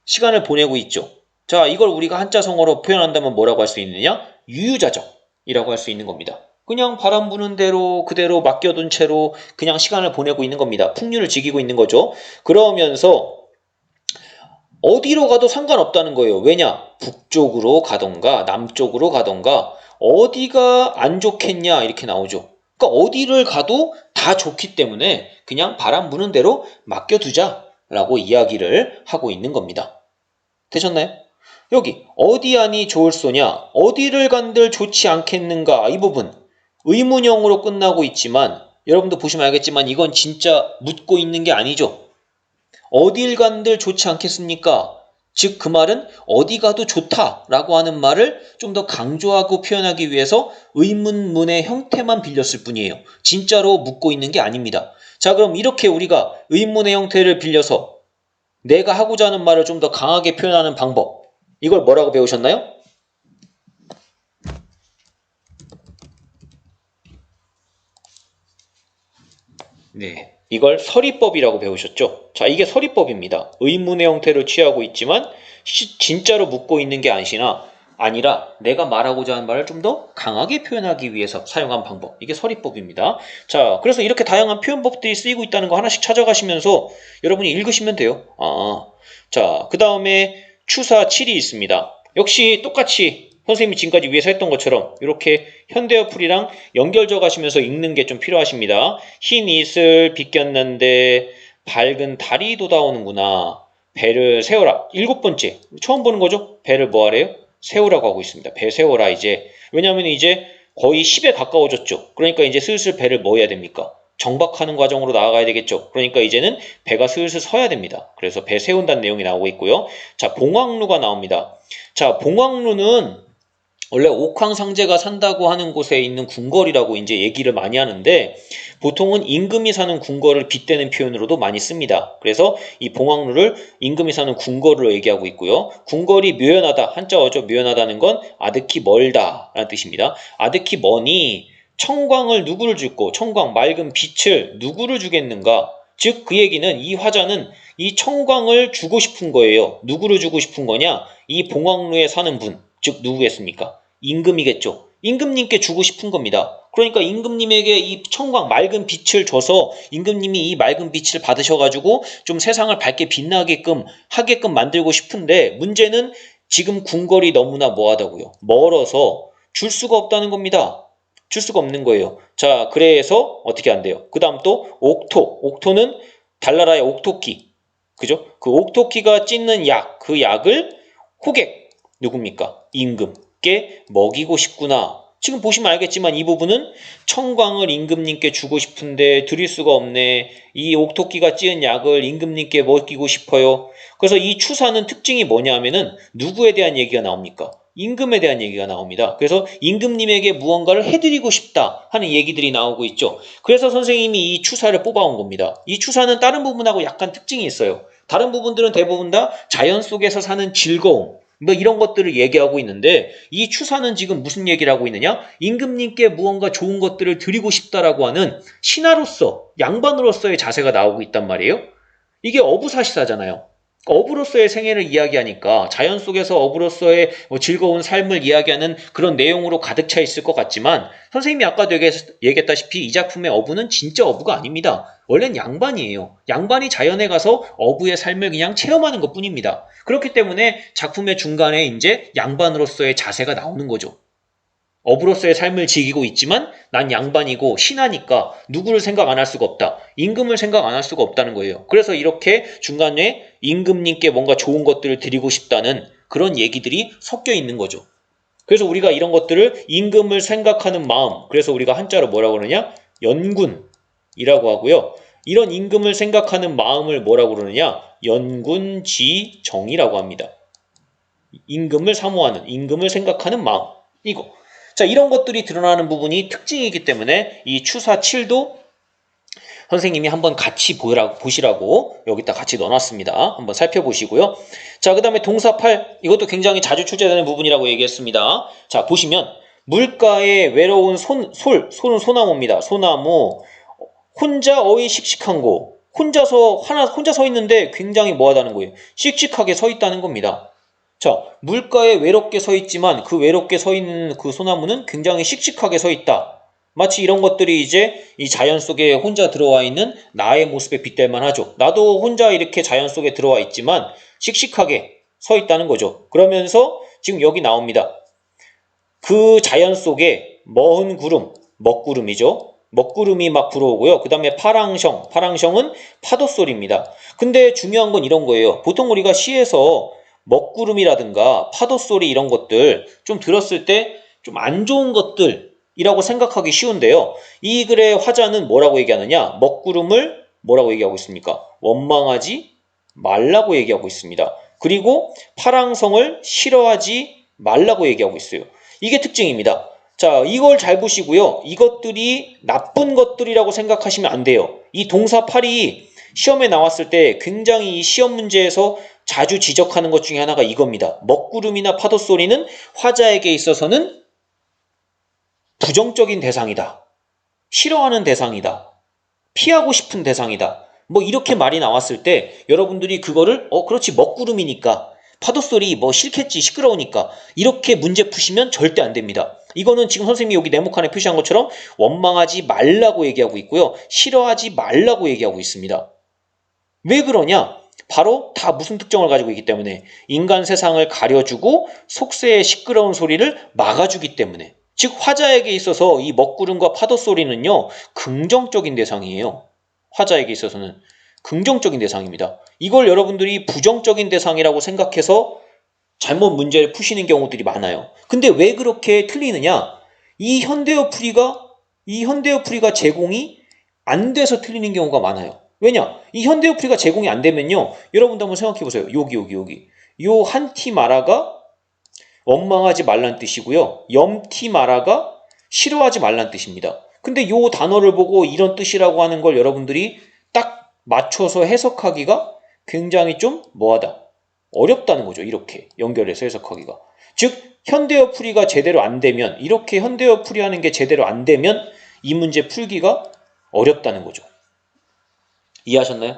시간을 보내고 있죠. 자, 이걸 우리가 한자성어로 표현한다면 뭐라고 할 수 있느냐? 유유자적이라고 할 수 있는 겁니다. 그냥 바람 부는 대로 그대로 맡겨둔 채로 그냥 시간을 보내고 있는 겁니다. 풍류를 즐기고 있는 거죠. 그러면서 어디로 가도 상관없다는 거예요. 왜냐? 북쪽으로 가던가 남쪽으로 가던가 어디가 안 좋겠냐 이렇게 나오죠. 그러니까 어디를 가도 다 좋기 때문에 그냥 바람 부는 대로 맡겨두자라고 이야기를 하고 있는 겁니다. 되셨나요? 여기 어디 아니 좋을소냐? 어디를 간들 좋지 않겠는가? 이 부분 의문형으로 끝나고 있지만 여러분도 보시면 알겠지만 이건 진짜 묻고 있는 게 아니죠. 어딜 간들 좋지 않겠습니까? 즉 그 말은 어디 가도 좋다라고 하는 말을 좀 더 강조하고 표현하기 위해서 의문문의 형태만 빌렸을 뿐이에요. 진짜로 묻고 있는 게 아닙니다. 자, 그럼 이렇게 우리가 의문의 형태를 빌려서 내가 하고자 하는 말을 좀 더 강하게 표현하는 방법, 이걸 뭐라고 배우셨나요? 네, 이걸 서리법이라고 배우셨죠? 자, 이게 서리법입니다. 의문의 형태를 취하고 있지만 진짜로 묻고 있는 게 아니라 내가 말하고자 하는 말을 좀 더 강하게 표현하기 위해서 사용한 방법. 이게 서리법입니다. 자, 그래서 이렇게 다양한 표현법들이 쓰이고 있다는 거 하나씩 찾아가시면서 여러분이 읽으시면 돼요. 자, 그 다음에 추사 7이 있습니다. 역시 똑같이 선생님이 지금까지 위에서 했던 것처럼 이렇게 현대어 풀이랑 연결져 가시면서 읽는 게 좀 필요하십니다. 흰 이슬 비꼈는데 밝은 달이 돋아오는구나. 배를 세워라. 7번째. 처음 보는 거죠? 배를 뭐 하래요? 세우라고 하고 있습니다. 배 세워라 이제. 왜냐하면 이제 거의 10에 가까워졌죠. 그러니까 이제 슬슬 배를 뭐 해야 됩니까? 정박하는 과정으로 나아가야 되겠죠. 그러니까 이제는 배가 슬슬 서야 됩니다. 그래서 배 세운다는 내용이 나오고 있고요. 자, 봉황루가 나옵니다. 자, 봉황루는 원래 옥황상제가 산다고 하는 곳에 있는 궁궐이라고 이제 얘기를 많이 하는데 보통은 임금이 사는 궁궐을 빗대는 표현으로도 많이 씁니다. 그래서 이 봉황루를 임금이 사는 궁궐로 얘기하고 있고요. 궁궐이 묘연하다, 한자어죠. 묘연하다는 건 아득히 멀다 라는 뜻입니다. 아득히 머니 청광을 누구를 주고 청광 맑은 빛을 누구를 주겠는가? 즉 그 얘기는 이 화자는 이 청광을 주고 싶은 거예요. 누구를 주고 싶은 거냐? 이 봉황루에 사는 분, 즉 누구겠습니까? 임금이겠죠. 임금님께 주고 싶은 겁니다. 그러니까 임금님에게 이 청광 맑은 빛을 줘서 임금님이 이 맑은 빛을 받으셔가지고 좀 세상을 밝게 빛나게끔 하게끔 만들고 싶은데 문제는 지금 궁궐이 너무나 뭐하다고요? 멀어서 줄 수가 없다는 겁니다. 줄 수가 없는 거예요. 자, 그래서 어떻게 한대요? 그 다음 또 옥토. 옥토는 달나라의 옥토끼. 그죠? 그 옥토끼가 찢는 약, 그 약을 호객, 누굽니까? 임금께 먹이고 싶구나. 지금 보시면 알겠지만 이 부분은 청광을 임금님께 주고 싶은데 드릴 수가 없네. 이 옥토끼가 찌은 약을 임금님께 먹이고 싶어요. 그래서 이 추사는 특징이 뭐냐 하면은 누구에 대한 얘기가 나옵니까? 임금에 대한 얘기가 나옵니다. 그래서 임금님에게 무언가를 해드리고 싶다 하는 얘기들이 나오고 있죠. 그래서 선생님이 이 추사를 뽑아온 겁니다. 이 추사는 다른 부분하고 약간 특징이 있어요. 다른 부분들은 대부분 다 자연 속에서 사는 즐거움, 뭐 이런 것들을 얘기하고 있는데 이 추사는 지금 무슨 얘기를 하고 있느냐? 임금님께 무언가 좋은 것들을 드리고 싶다라고 하는 신하로서, 양반으로서의 자세가 나오고 있단 말이에요. 이게 어부사시사잖아요. 어부로서의 생애를 이야기하니까 자연 속에서 어부로서의 즐거운 삶을 이야기하는 그런 내용으로 가득 차 있을 것 같지만 선생님이 아까도 얘기했다시피 이 작품의 어부는 진짜 어부가 아닙니다. 원래는 양반이에요. 양반이 자연에 가서 어부의 삶을 그냥 체험하는 것 뿐입니다. 그렇기 때문에 작품의 중간에 이제 양반으로서의 자세가 나오는 거죠. 어부로서의 삶을 즐기고 있지만 난 양반이고 신하니까 누구를 생각 안 할 수가 없다. 임금을 생각 안 할 수가 없다는 거예요. 그래서 이렇게 중간에 임금님께 뭔가 좋은 것들을 드리고 싶다는 그런 얘기들이 섞여 있는 거죠. 그래서 우리가 이런 것들을 임금을 생각하는 마음, 그래서 우리가 한자로 뭐라고 그러냐? 연군이라고 하고요. 이런 임금을 생각하는 마음을 뭐라고 그러느냐? 연군지정이라고 합니다. 임금을 사모하는, 임금을 생각하는 마음. 이거. 자, 이런 것들이 드러나는 부분이 특징이기 때문에 이 추사 7도 선생님이 한번 같이 보시라고 여기다 같이 넣어놨습니다. 한번 살펴보시고요. 자, 그 다음에 동사 8, 이것도 굉장히 자주 출제되는 부분이라고 얘기했습니다. 자, 보시면 물가에 외로운 솔은 소나무입니다. 소나무, 혼자 어이 씩씩한 곳, 혼자 서 있는데 굉장히 뭐하다는 거예요? 씩씩하게 서 있다는 겁니다. 자, 물가에 외롭게 서 있지만 그 외롭게 서 있는 그 소나무는 굉장히 씩씩하게 서 있다. 마치 이런 것들이 이제 이 자연 속에 혼자 들어와 있는 나의 모습에 빗댈만 하죠. 나도 혼자 이렇게 자연 속에 들어와 있지만 씩씩하게 서 있다는 거죠. 그러면서 지금 여기 나옵니다. 그 자연 속에 머흔 구름, 먹구름이죠. 먹구름이 막 불어오고요. 그 다음에 파랑성은 파도 소리입니다. 근데 중요한 건 이런 거예요. 보통 우리가 시에서 먹구름이라든가 파도 소리 이런 것들 좀 들었을 때 좀 안 좋은 것들이라고 생각하기 쉬운데요. 이 글의 화자는 뭐라고 얘기하느냐? 먹구름을 뭐라고 얘기하고 있습니까? 원망하지 말라고 얘기하고 있습니다. 그리고 파랑성을 싫어하지 말라고 얘기하고 있어요. 이게 특징입니다. 자, 이걸 잘 보시고요. 이것들이 나쁜 것들이라고 생각하시면 안 돼요. 이 동사 8이 시험에 나왔을 때 굉장히 이 시험 문제에서 자주 지적하는 것 중에 하나가 이겁니다. 먹구름이나 파도 소리는 화자에게 있어서는 부정적인 대상이다. 싫어하는 대상이다. 피하고 싶은 대상이다. 뭐 이렇게 말이 나왔을 때 여러분들이 그거를 그렇지 먹구름이니까 파도 소리 뭐 싫겠지 시끄러우니까 이렇게 문제 푸시면 절대 안 됩니다. 이거는 지금 선생님이 여기 네모칸에 표시한 것처럼 원망하지 말라고 얘기하고 있고요. 싫어하지 말라고 얘기하고 있습니다. 왜 그러냐? 바로 다 무슨 특징을 가지고 있기 때문에 인간 세상을 가려주고 속세의 시끄러운 소리를 막아주기 때문에 즉 화자에게 있어서 이 먹구름과 파도 소리는요 긍정적인 대상이에요. 화자에게 있어서는 긍정적인 대상입니다. 이걸 여러분들이 부정적인 대상이라고 생각해서 잘못 문제를 푸시는 경우들이 많아요. 근데 왜 그렇게 틀리느냐? 이 현대어 풀이가 제공이 안 돼서 틀리는 경우가 많아요. 왜냐? 이 현대어 풀이가 제공이 안 되면요. 여러분도 한번 생각해 보세요. 여기. 요 한티마라가 원망하지 말란 뜻이고요. 염티마라가 싫어하지 말란 뜻입니다. 근데 요 단어를 보고 이런 뜻이라고 하는 걸 여러분들이 딱 맞춰서 해석하기가 굉장히 좀 뭐하다. 어렵다는 거죠. 이렇게 연결해서 해석하기가. 즉 현대어 풀이가 제대로 안 되면 이렇게 현대어 풀이하는 게 제대로 안 되면 이 문제 풀기가 어렵다는 거죠. 이해하셨나요?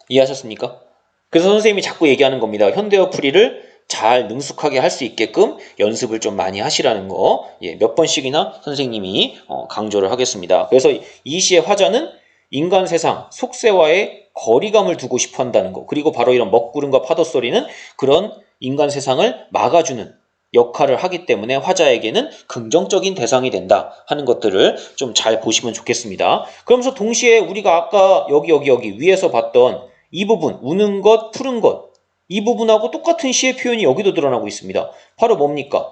이해하셨습니까? 그래서 선생님이 자꾸 얘기하는 겁니다. 현대어 풀이를 잘 능숙하게 할 수 있게끔 연습을 좀 많이 하시라는 거, 몇 번씩이나 선생님이 강조를 하겠습니다. 그래서 이 시의 화자는 인간 세상, 속세와의 거리감을 두고 싶어 한다는 거, 그리고 바로 이런 먹구름과 파도 소리는 그런 인간 세상을 막아주는 역할을 하기 때문에 화자에게는 긍정적인 대상이 된다 하는 것들을 좀 잘 보시면 좋겠습니다. 그러면서 동시에 우리가 아까 여기 위에서 봤던 이 부분, 우는 것, 푸른 것, 이 부분하고 똑같은 시의 표현이 여기도 드러나고 있습니다. 바로 뭡니까?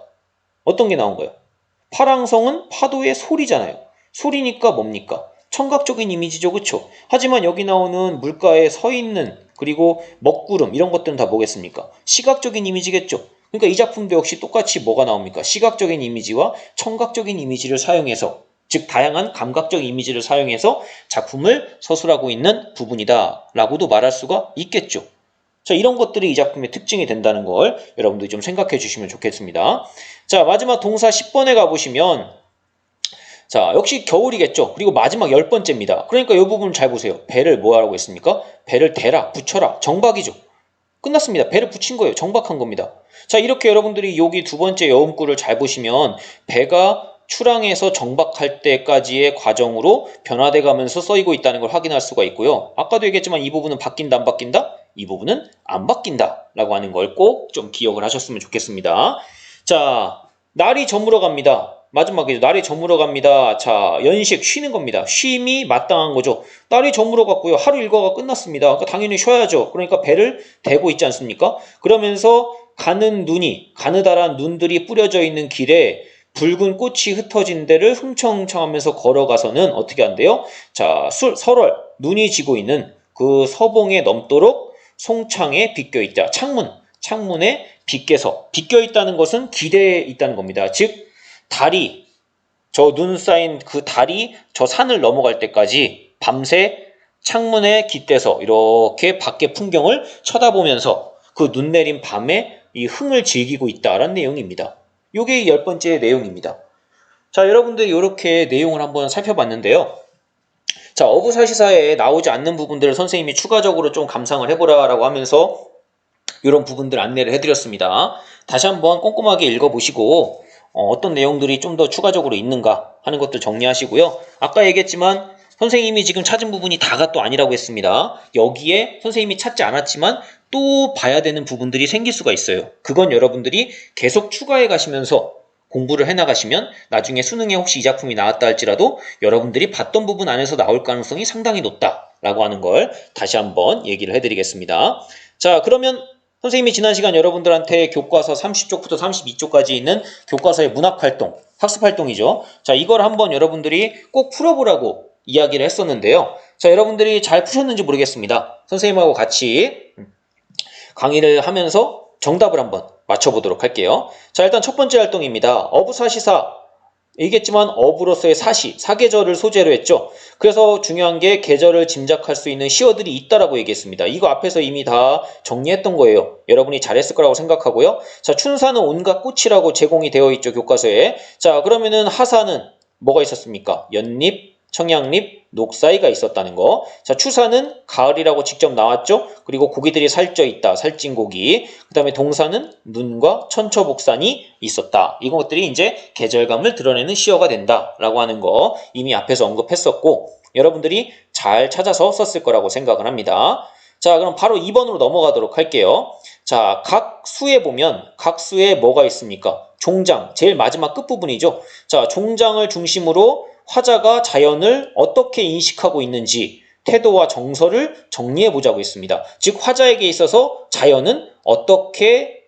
어떤 게 나온 거예요? 파랑성은 파도의 소리잖아요. 소리니까 뭡니까? 청각적인 이미지죠, 그쵸? 하지만 여기 나오는 물가에 서 있는, 그리고 먹구름, 이런 것들은 다 뭐겠습니까? 시각적인 이미지겠죠? 그러니까 이 작품도 역시 똑같이 뭐가 나옵니까? 시각적인 이미지와 청각적인 이미지를 사용해서, 즉 다양한 감각적 이미지를 사용해서 작품을 서술하고 있는 부분이다 라고도 말할 수가 있겠죠. 자, 이런 것들이 이 작품의 특징이 된다는 걸 여러분들이 좀 생각해 주시면 좋겠습니다. 자, 마지막 동사 10번에 가보시면, 자, 역시 겨울이겠죠. 그리고 마지막 10번째입니다. 그러니까 이 부분을 잘 보세요. 배를 뭐라고 했습니까? 배를 대라, 붙여라, 정박이죠. 끝났습니다. 배를 붙인 거예요. 정박한 겁니다. 자, 이렇게 여러분들이 여기 두 번째 여음구를 잘 보시면 배가 출항해서 정박할 때까지의 과정으로 변화돼 가면서 써이고 있다는 걸 확인할 수가 있고요. 아까도 얘기했지만 이 부분은 바뀐다, 안 바뀐다? 이 부분은 안 바뀐다 라고 하는 걸 꼭 좀 기억을 하셨으면 좋겠습니다. 자, 날이 저물어 갑니다. 마지막에 날이 저물어 갑니다. 자, 연식 쉬는 겁니다. 쉼이 마땅한 거죠. 날이 저물어 갔고요. 하루 일과가 끝났습니다. 그러니까 당연히 쉬어야죠. 그러니까 배를 대고 있지 않습니까? 그러면서 가느다란 눈들이 뿌려져 있는 길에 붉은 꽃이 흩어진 데를 흥청흥청하면서 걸어가서는 어떻게 한대요? 자, 설월, 눈이 지고 있는 그 서봉에 넘도록 송창에 비껴있다. 창문에 비껴 있다는 것은 기대에 있다는 겁니다. 즉, 달이, 저 눈 쌓인 그 달이 저 산을 넘어갈 때까지 밤새 창문에 깃대서 이렇게 밖의 풍경을 쳐다보면서 그 눈 내린 밤에 이 흥을 즐기고 있다라는 내용입니다. 이게 10번째 내용입니다. 자, 여러분들 이렇게 내용을 한번 살펴봤는데요. 자, 어부사시사에 나오지 않는 부분들을 선생님이 추가적으로 좀 감상을 해보라라고 하면서 이런 부분들 안내를 해드렸습니다. 다시 한번 꼼꼼하게 읽어보시고 어떤 내용들이 좀 더 추가적으로 있는가 하는 것들 정리하시고요. 아까 얘기했지만 선생님이 지금 찾은 부분이 다가 또 아니라고 했습니다. 여기에 선생님이 찾지 않았지만 또 봐야 되는 부분들이 생길 수가 있어요. 그건 여러분들이 계속 추가해 가시면서 공부를 해나가시면 나중에 수능에 혹시 이 작품이 나왔다 할지라도 여러분들이 봤던 부분 안에서 나올 가능성이 상당히 높다라고 하는 걸 다시 한번 얘기를 해드리겠습니다. 자, 그러면 선생님이 지난 시간 여러분들한테 교과서 30쪽부터 32쪽까지 있는 교과서의 문학활동, 학습활동이죠. 자, 이걸 한번 여러분들이 꼭 풀어보라고 이야기를 했었는데요. 자, 여러분들이 잘 푸셨는지 모르겠습니다. 선생님하고 같이 강의를 하면서 정답을 한번 맞춰보도록 할게요. 자, 일단 첫 번째 활동입니다. 어부사시사. 얘기했지만 어부로서의 사계절을 소재로 했죠. 그래서 중요한 게 계절을 짐작할 수 있는 시어들이 있다라고 얘기했습니다. 이거 앞에서 이미 다 정리했던 거예요. 여러분이 잘했을 거라고 생각하고요. 자, 춘사는 온갖 꽃이라고 제공이 되어 있죠, 교과서에. 자, 그러면은 하사는 뭐가 있었습니까? 연잎, 청양잎, 녹사이가 있었다는 거. 자, 추사는 가을이라고 직접 나왔죠. 그리고 고기들이 살쪄 있다, 살찐 고기. 그 다음에 동사는 눈과 천처복산이 있었다. 이런 것들이 이제 계절감을 드러내는 시어가 된다라고 하는 거 이미 앞에서 언급했었고 여러분들이 잘 찾아서 썼을 거라고 생각을 합니다. 자, 그럼 바로 2번으로 넘어가도록 할게요. 자, 각 수에 보면 각 수에 뭐가 있습니까? 종장, 제일 마지막 끝부분이죠. 자, 종장을 중심으로 화자가 자연을 어떻게 인식하고 있는지 태도와 정서를 정리해 보자고 했습니다. 즉 화자에게 있어서 자연은 어떻게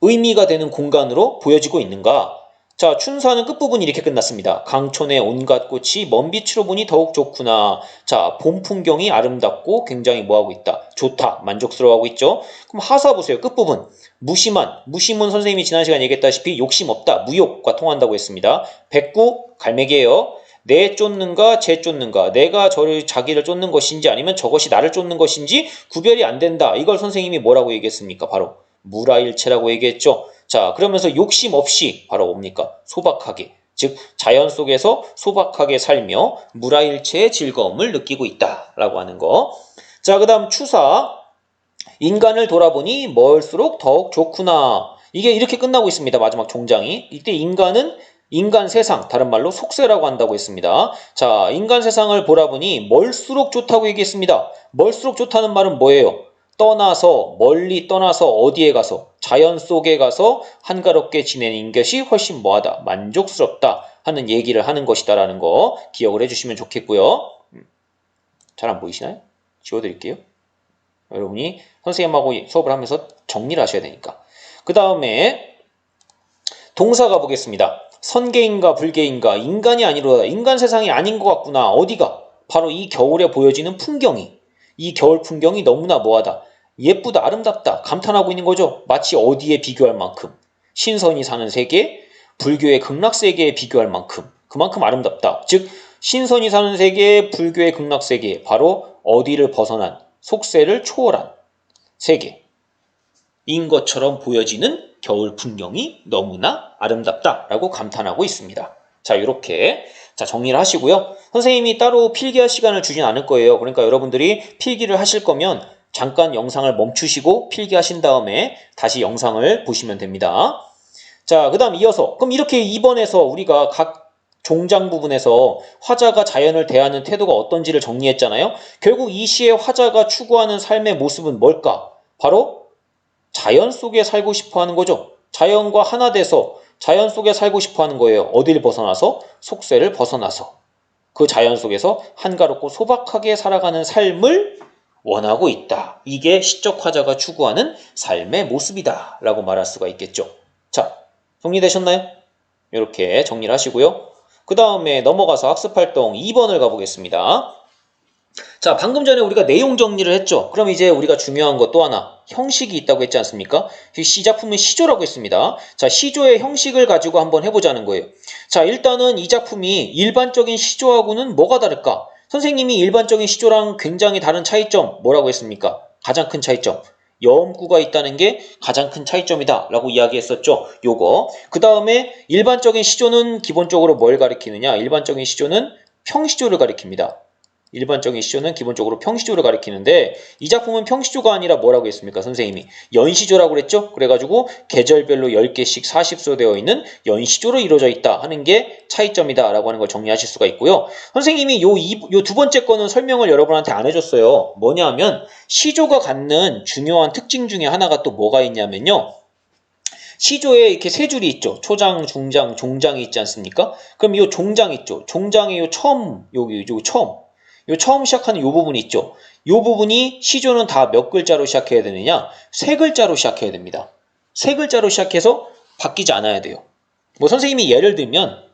의미가 되는 공간으로 보여지고 있는가. 자, 춘사는 끝부분이 이렇게 끝났습니다. 강촌의 온갖 꽃이 먼 빛으로 보니 더욱 좋구나. 자, 봄 풍경이 아름답고 굉장히 뭐하고 있다. 좋다. 만족스러워하고 있죠. 그럼 하사 보세요. 끝부분. 무심은 선생님이 지난 시간에 얘기했다시피 욕심 없다. 무욕과 통한다고 했습니다. 백구, 갈매기예요. 내 쫓는가 제 쫓는가, 내가 자기를 쫓는 것인지 아니면 저것이 나를 쫓는 것인지 구별이 안 된다. 이걸 선생님이 뭐라고 얘기했습니까? 바로 무라일체라고 얘기했죠. 자, 그러면서 욕심 없이 바로 뭡니까? 소박하게, 즉 자연 속에서 소박하게 살며 무라일체의 즐거움을 느끼고 있다라고 하는 거. 자, 그 다음 추사. 인간을 돌아보니 멀수록 더욱 좋구나. 이게 이렇게 끝나고 있습니다. 마지막 종장이. 이때 인간은 인간 세상, 다른 말로 속세라고 한다고 했습니다. 자, 인간 세상을 보라보니 멀수록 좋다고 얘기했습니다. 멀수록 좋다는 말은 뭐예요? 떠나서, 멀리 떠나서 어디에 가서, 자연 속에 가서 한가롭게 지내는 것이 훨씬 뭐하다, 만족스럽다 하는 얘기를 하는 것이다라는 거 기억을 해주시면 좋겠고요. 잘 안 보이시나요? 지워드릴게요. 여러분이 선생님하고 수업을 하면서 정리를 하셔야 되니까. 그 다음에 동사 가보겠습니다. 선계인가 불계인가, 인간이 아니로다. 인간 세상이 아닌 것 같구나. 어디가? 바로 이 겨울에 보여지는 풍경이, 이 겨울 풍경이 너무나 뭐하다, 예쁘다, 아름답다, 감탄하고 있는 거죠. 마치 어디에 비교할 만큼, 신선이 사는 세계, 불교의 극락세계에 비교할 만큼, 그만큼 아름답다. 즉 신선이 사는 세계, 불교의 극락세계, 바로 어디를 벗어난, 속세를 초월한 세계인 것처럼 보여지는 겨울 풍경이 너무나 아름답다라고 감탄하고 있습니다. 자, 이렇게 정리를 하시고요. 선생님이 따로 필기할 시간을 주진 않을 거예요. 그러니까 여러분들이 필기를 하실 거면 잠깐 영상을 멈추시고 필기하신 다음에 다시 영상을 보시면 됩니다. 자, 그 다음 이어서, 그럼 이렇게 2번에서 우리가 각 종장 부분에서 화자가 자연을 대하는 태도가 어떤지를 정리했잖아요. 결국 이 시의 화자가 추구하는 삶의 모습은 뭘까? 바로 자연 속에 살고 싶어 하는 거죠. 자연과 하나 돼서 자연 속에 살고 싶어 하는 거예요. 어디를 벗어나서? 속세를 벗어나서. 그 자연 속에서 한가롭고 소박하게 살아가는 삶을 원하고 있다. 이게 시적 화자가 추구하는 삶의 모습이다 라고 말할 수가 있겠죠. 자, 정리되셨나요? 이렇게 정리를 하시고요. 그 다음에 넘어가서 학습활동 2번을 가보겠습니다. 자, 방금 전에 우리가 내용 정리를 했죠. 그럼 이제 우리가 중요한 것 또 하나, 형식이 있다고 했지 않습니까? 이 작품은 시조라고 했습니다. 자, 시조의 형식을 가지고 한번 해보자는 거예요. 자, 일단은 이 작품이 일반적인 시조하고는 뭐가 다를까? 선생님이 일반적인 시조랑 굉장히 다른 차이점 뭐라고 했습니까? 가장 큰 차이점, 여음구가 있다는 게 가장 큰 차이점이다 라고 이야기했었죠. 요거. 그 다음에 일반적인 시조는 기본적으로 뭘 가리키느냐? 일반적인 시조는 평시조를 가리킵니다. 일반적인 시조는 기본적으로 평시조를 가리키는데 이 작품은 평시조가 아니라 뭐라고 했습니까? 선생님이 연시조라고 그랬죠? 그래가지고 계절별로 10개씩 40소 되어 있는 연시조로 이루어져 있다 하는 게 차이점이다 라고 하는 걸 정리하실 수가 있고요. 선생님이 요 두 번째 거는 설명을 여러분한테 안 해줬어요. 뭐냐면 시조가 갖는 중요한 특징 중에 하나가 또 뭐가 있냐면요. 시조에 이렇게 세 줄이 있죠. 초장, 중장, 종장이 있지 않습니까? 그럼 이 종장 있죠. 종장의 요 처음, 여기 처음 시작하는 요 부분이 있죠. 요 부분이 시조는 다 몇 글자로 시작해야 되느냐? 세 글자로 시작해야 됩니다. 세 글자로 시작해서 바뀌지 않아야 돼요. 뭐 선생님이 예를 들면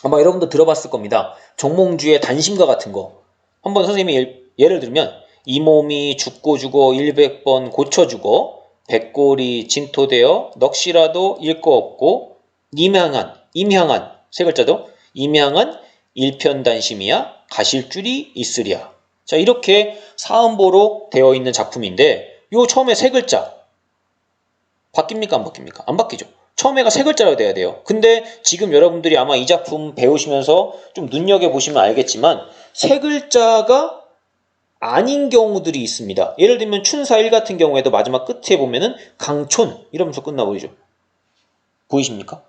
아마 여러분도 들어봤을 겁니다. 정몽주의 단심가 같은 거. 한번 선생님이 예를 들면 이 몸이 죽고 죽어 100번 고쳐주고 백골이 진토되어 넋이라도 잃고 없고 임향한 세 글자도 임향한 일편단심이야 가실 줄이 있으랴. 자, 이렇게 사음보로 되어 있는 작품인데 요 처음에 세 글자 바뀝니까 안 바뀝니까? 안 바뀌죠. 처음에가 세 글자로 돼야 돼요. 근데 지금 여러분들이 아마 이 작품 배우시면서 좀 눈여겨보시면 알겠지만 세 글자가 아닌 경우들이 있습니다. 예를 들면 춘사일 같은 경우에도 마지막 끝에 보면은 강촌 이러면서 끝나버리죠. 보이십니까?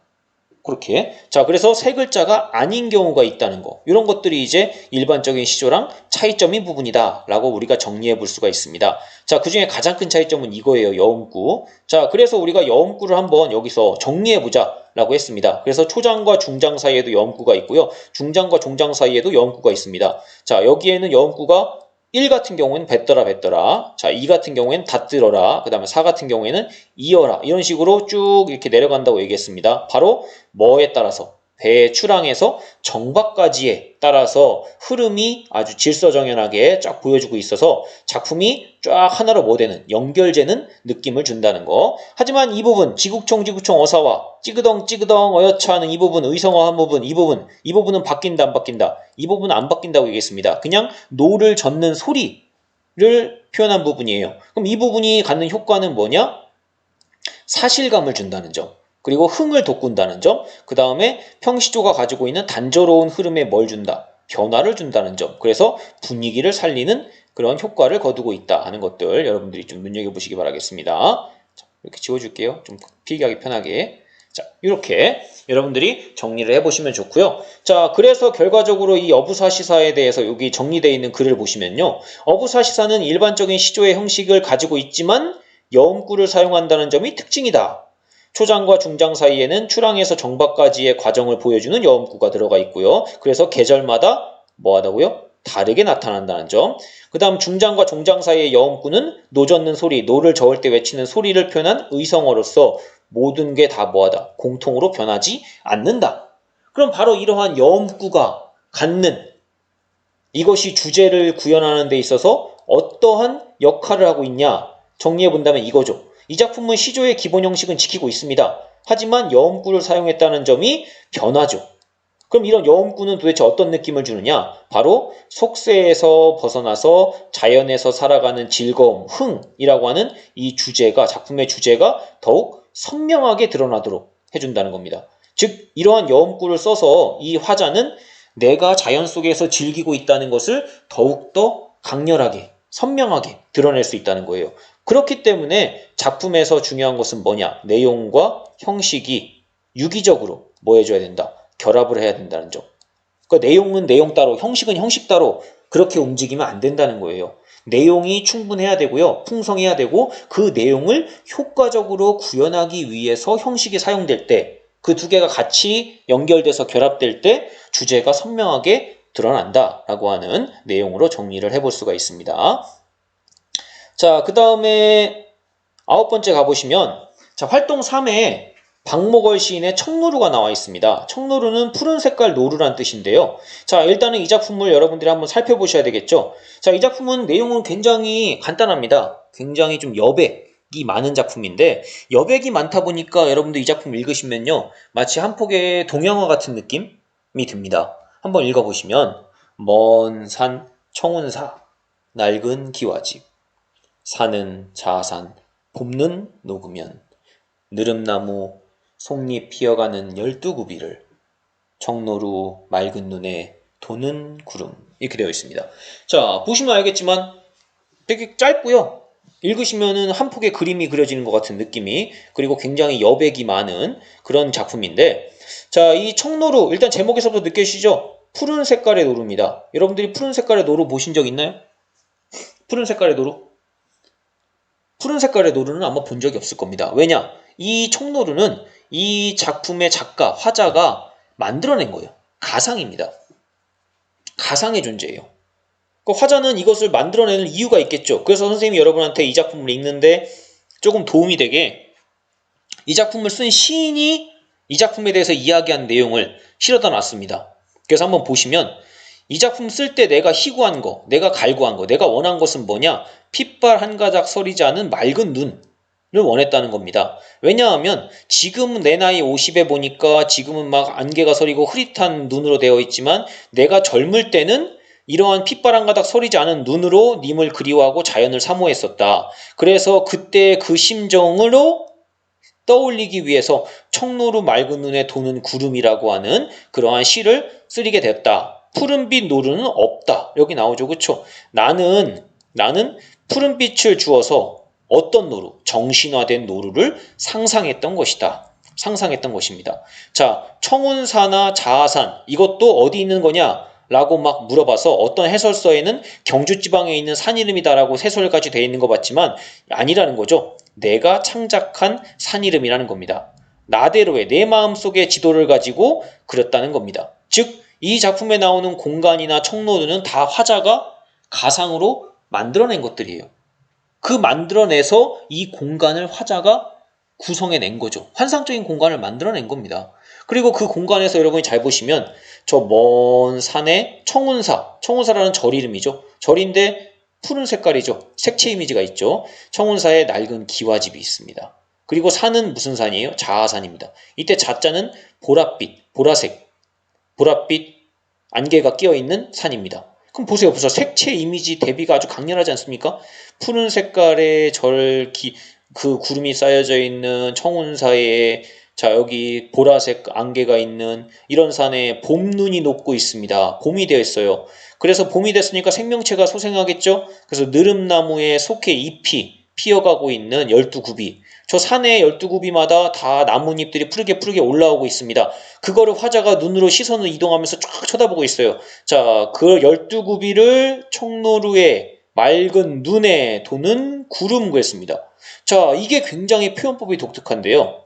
그렇게. 자, 그래서 세 글자가 아닌 경우가 있다는 거. 이런 것들이 이제 일반적인 시조랑 차이점인 부분이다 라고 우리가 정리해 볼 수가 있습니다. 자, 그 중에 가장 큰 차이점은 이거예요. 여음구. 자, 그래서 우리가 여음구를 한번 여기서 정리해 보자 라고 했습니다. 그래서 초장과 중장 사이에도 여음구가 있고요. 중장과 종장 사이에도 여음구가 있습니다. 자, 여기에는 여음구가 1 같은 경우에는 뱉더라. 자, 2 같은 경우에는 닫들어라. 그 다음에 4 같은 경우에는 이어라. 이런 식으로 쭉 이렇게 내려간다고 얘기했습니다. 바로 뭐에 따라서? 배의 출항에서 정박까지에 따라서 흐름이 아주 질서정연하게 쫙 보여주고 있어서 작품이 쫙 하나로 뭐 되는, 연결되는 느낌을 준다는 거. 하지만 이 부분, 지국청 어사와 찌그덩 어여차하는 이 부분, 의성어한 부분, 이 부분은 바뀐다 안 바뀐다? 이 부분은 안 바뀐다고 얘기했습니다. 그냥 노를 젓는 소리를 표현한 부분이에요. 그럼 이 부분이 갖는 효과는 뭐냐? 사실감을 준다는 점. 그리고 흥을 돋군다는 점, 그 다음에 평시조가 가지고 있는 단조로운 흐름에 뭘 준다? 변화를 준다는 점. 그래서 분위기를 살리는 그런 효과를 거두고 있다 하는 것들 여러분들이 좀 눈여겨보시기 바라겠습니다. 자, 이렇게 지워줄게요. 좀 필기하기 편하게. 자, 이렇게 여러분들이 정리를 해보시면 좋고요. 자, 그래서 결과적으로 이 어부사시사에 대해서 여기 정리되어 있는 글을 보시면요. 어부사시사는 일반적인 시조의 형식을 가지고 있지만 여음구를 사용한다는 점이 특징이다. 초장과 중장 사이에는 출항에서 정박까지의 과정을 보여주는 여음구가 들어가 있고요. 그래서 계절마다 뭐하다고요? 다르게 나타난다는 점. 그 다음 중장과 종장 사이의 여음구는 노 젓는 소리, 노를 저을 때 외치는 소리를 표현한 의성어로서 모든 게 다 뭐하다? 공통으로 변하지 않는다. 그럼 바로 이러한 여음구가 갖는 이것이 주제를 구현하는 데 있어서 어떠한 역할을 하고 있냐? 정리해 본다면 이거죠. 이 작품은 시조의 기본 형식은 지키고 있습니다. 하지만 여음구를 사용했다는 점이 변하죠. 그럼 이런 여음구는 도대체 어떤 느낌을 주느냐? 바로 속세에서 벗어나서 자연에서 살아가는 즐거움, 흥이라고 하는 이 주제가, 작품의 주제가 더욱 선명하게 드러나도록 해준다는 겁니다. 즉 이러한 여음구를 써서 이 화자는 내가 자연 속에서 즐기고 있다는 것을 더욱더 강렬하게, 선명하게 드러낼 수 있다는 거예요. 그렇기 때문에 작품에서 중요한 것은 뭐냐? 내용과 형식이 유기적으로 뭐 해줘야 된다? 결합을 해야 된다는 점. 그러니까 내용은 내용 따로, 형식은 형식 따로 그렇게 움직이면 안 된다는 거예요. 내용이 충분해야 되고요. 풍성해야 되고 그 내용을 효과적으로 구현하기 위해서 형식이 사용될 때 그 두 개가 같이 연결돼서 결합될 때 주제가 선명하게 드러난다라고 하는 내용으로 정리를 해볼 수가 있습니다. 자, 그 다음에 9번째 가보시면 자, 활동 3에 박목월 시인의 청노루가 나와 있습니다. 청노루는 푸른 색깔 노루란 뜻인데요. 자, 일단은 이 작품을 여러분들이 한번 살펴보셔야 되겠죠. 자, 이 작품은 내용은 굉장히 간단합니다. 굉장히 좀 여백이 많은 작품인데 여백이 많다 보니까 여러분들 이 작품 읽으시면요. 마치 한 폭의 동양화 같은 느낌이 듭니다. 한번 읽어보시면 먼 산 청운사 낡은 기와집 산은 자산 봄는 녹으면 느릅나무 속잎 피어가는 12구비를 청노루 맑은 눈에 도는 구름 이렇게 되어 있습니다. 자, 보시면 알겠지만 되게 짧고요. 읽으시면은 한 폭의 그림이 그려지는 것 같은 느낌이 그리고 굉장히 여백이 많은 그런 작품인데 자, 이 청노루 일단 제목에서부터 느껴지시죠? 푸른 색깔의 노루입니다. 여러분들이 푸른 색깔의 노루 보신 적 있나요? 푸른 색깔의 노루? 푸른 색깔의 노루는 아마 본 적이 없을 겁니다. 왜냐? 이 청노루는 이 작품의 작가, 화자가 만들어낸 거예요. 가상입니다. 가상의 존재예요. 그 화자는 이것을 만들어내는 이유가 있겠죠. 그래서 선생님이 여러분한테 이 작품을 읽는데 조금 도움이 되게 이 작품을 쓴 시인이 이 작품에 대해서 이야기한 내용을 실어다 놨습니다. 그래서 한번 보시면 이 작품 쓸 때 내가 희구한 거, 내가 갈구한 거, 내가 원한 것은 뭐냐? 핏발 한 가닥 서리지 않은 맑은 눈을 원했다는 겁니다. 왜냐하면 지금 내 나이 50에 보니까 지금은 막 안개가 서리고 흐릿한 눈으로 되어 있지만 내가 젊을 때는 이러한 핏발 한 가닥 서리지 않은 눈으로 님을 그리워하고 자연을 사모했었다. 그래서 그때 그 심정으로 떠올리기 위해서 청노루 맑은 눈에 도는 구름이라고 하는 그러한 시를 쓰게 되었다. 푸른빛 노루는 없다. 여기 나오죠. 그쵸? 나는 푸른빛을 주어서 어떤 노루? 정신화된 노루를 상상했던 것이다. 상상했던 것입니다. 자, 청운사나 자아산 이것도 어디 있는 거냐? 라고 막 물어봐서 어떤 해설서에는 경주지방에 있는 산 이름이다라고 해설까지 되어 있는 것 같지만 아니라는 거죠. 내가 창작한 산 이름이라는 겁니다. 나대로의 내 마음속의 지도를 가지고 그렸다는 겁니다. 즉 이 작품에 나오는 공간이나 청노루는 다 화자가 가상으로 만들어낸 것들이에요. 그 만들어내서 이 공간을 화자가 구성해낸 거죠. 환상적인 공간을 만들어낸 겁니다. 그리고 그 공간에서 여러분이 잘 보시면 저 먼 산에 청운사라는 절 이름이죠. 절인데 푸른 색깔이죠. 색채 이미지가 있죠. 청운사에 낡은 기와집이 있습니다. 그리고 산은 무슨 산이에요? 자아산입니다. 이때 자자는 보랏빛 안개가 끼어있는 산입니다. 그럼 보세요. 벌써 색채 이미지 대비가 아주 강렬하지 않습니까? 푸른 색깔의 그 구름이 쌓여져 있는 청운사의 자, 여기 보라색 안개가 있는 이런 산에 봄눈이 녹고 있습니다. 봄이 되어 있어요. 그래서 봄이 됐으니까 생명체가 소생하겠죠? 그래서 느릅나무의 속에 잎이 피어가고 있는 12굽이. 저 산의 12굽이마다 다 나뭇잎들이 푸르게 올라오고 있습니다. 그거를 화자가 눈으로 시선을 이동하면서 쫙 쳐다보고 있어요. 자, 그 12굽이를 청노루의 맑은 눈에 도는 구름 구했습니다. 자, 이게 굉장히 표현법이 독특한데요.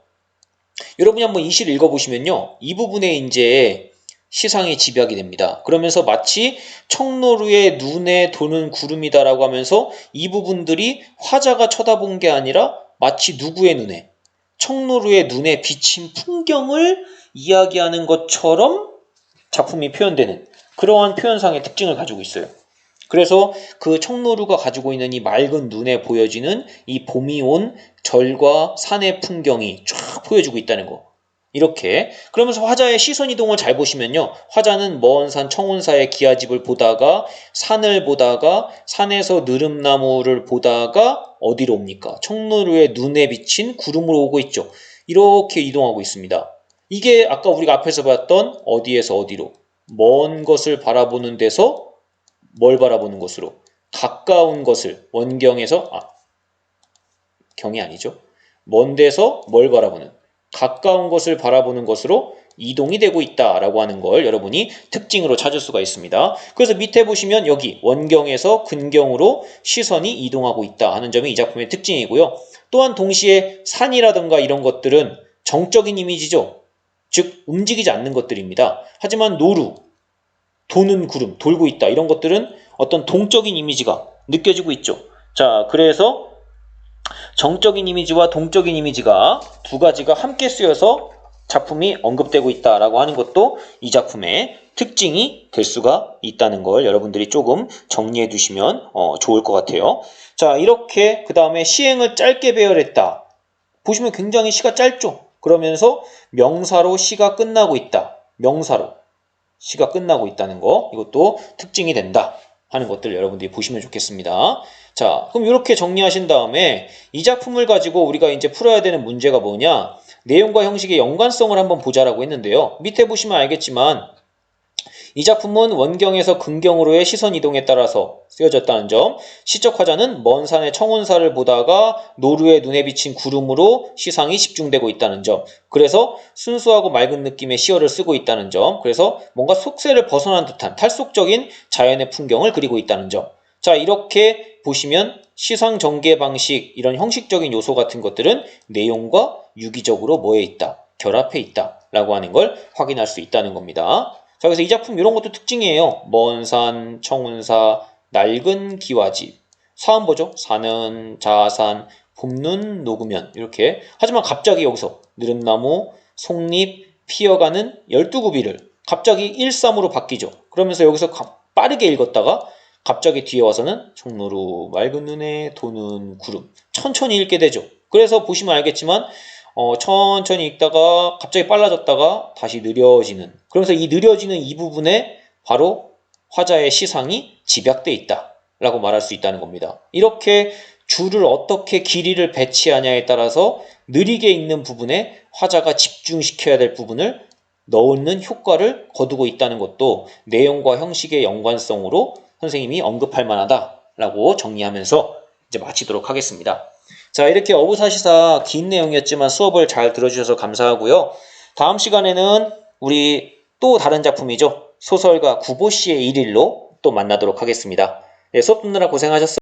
여러분이 한번 이 시를 읽어보시면요. 이 부분에 이제 시상이 집약이 됩니다. 그러면서 마치 청노루의 눈에 도는 구름이다라고 하면서 이 부분들이 화자가 쳐다본 게 아니라 마치 누구의 눈에? 청노루의 눈에 비친 풍경을 이야기하는 것처럼 작품이 표현되는 그러한 표현상의 특징을 가지고 있어요. 그래서 그 청노루가 가지고 있는 이 맑은 눈에 보여지는 이 봄이 온 절과 산의 풍경이 쫙 보여주고 있다는 거. 이렇게 그러면서 화자의 시선 이동을 잘 보시면요. 화자는 먼 산 청운사의 기아집을 보다가 산을 보다가 산에서 느릅나무를 보다가 어디로 옵니까? 청노루의 눈에 비친 구름으로 오고 있죠. 이렇게 이동하고 있습니다. 이게 아까 우리가 앞에서 봤던 어디에서 어디로 먼 것을 바라보는 데서 뭘 바라보는 것으로 가까운 것을 원경에서 경이 아니죠. 먼 데서 뭘 바라보는 가까운 것을 바라보는 것으로 이동이 되고 있다라고 하는 걸 여러분이 특징으로 찾을 수가 있습니다. 그래서 밑에 보시면 여기 원경에서 근경으로 시선이 이동하고 있다 하는 점이 이 작품의 특징이고요. 또한 동시에 산이라든가 이런 것들은 정적인 이미지죠. 즉 움직이지 않는 것들입니다. 하지만 노루, 도는 구름, 돌고 있다 이런 것들은 어떤 동적인 이미지가 느껴지고 있죠. 자, 그래서 정적인 이미지와 동적인 이미지가 두 가지가 함께 쓰여서 작품이 언급되고 있다라고 하는 것도 이 작품의 특징이 될 수가 있다는 걸 여러분들이 조금 정리해 두시면 좋을 것 같아요. 자, 이렇게 그 다음에 시행을 짧게 배열했다. 보시면 굉장히 시가 짧죠. 그러면서 명사로 시가 끝나고 있다. 명사로 시가 끝나고 있다는 거, 이것도 특징이 된다 하는 것들 여러분들이 보시면 좋겠습니다. 자, 그럼 이렇게 정리하신 다음에 이 작품을 가지고 우리가 이제 풀어야 되는 문제가 뭐냐? 내용과 형식의 연관성을 한번 보자라고 했는데요. 밑에 보시면 알겠지만 이 작품은 원경에서 근경으로의 시선 이동에 따라서 쓰여졌다는 점, 시적 화자는 먼 산의 청운사를 보다가 노루의 눈에 비친 구름으로 시상이 집중되고 있다는 점, 그래서 순수하고 맑은 느낌의 시어를 쓰고 있다는 점, 그래서 뭔가 속세를 벗어난 듯한 탈속적인 자연의 풍경을 그리고 있다는 점. 자, 이렇게 보시면 시상 전개 방식, 이런 형식적인 요소 같은 것들은 내용과 유기적으로 뭐에 있다? 결합해 있다 라고 하는 걸 확인할 수 있다는 겁니다. 자, 그래서 이 작품 이런 것도 특징이에요. 먼 산, 청운사, 낡은 기와집. 사은 보죠? 산은 자산, 봄눈 녹으면 이렇게. 하지만 갑자기 여기서 느릅나무, 속잎, 피어가는 12구비를 갑자기 1~3으로 바뀌죠. 그러면서 여기서 빠르게 읽었다가 갑자기 뒤에 와서는 청노루, 맑은 눈에 도는 구름. 천천히 읽게 되죠. 그래서 보시면 알겠지만 천천히 읽다가 갑자기 빨라졌다가 다시 느려지는, 그러면서 이 느려지는 이 부분에 바로 화자의 시상이 집약돼 있다 라고 말할 수 있다는 겁니다. 이렇게 줄을 어떻게 길이를 배치하냐에 따라서 느리게 읽는 부분에 화자가 집중시켜야 될 부분을 넣는 효과를 거두고 있다는 것도 내용과 형식의 연관성으로 선생님이 언급할 만하다라고 정리하면서 이제 마치도록 하겠습니다. 자, 이렇게 어부사시사 긴 내용이었지만 수업을 잘 들어주셔서 감사하고요. 다음 시간에는 우리 또 다른 작품이죠. 소설가 구보씨의 일일로 또 만나도록 하겠습니다. 네, 수업 듣느라 고생하셨습니다.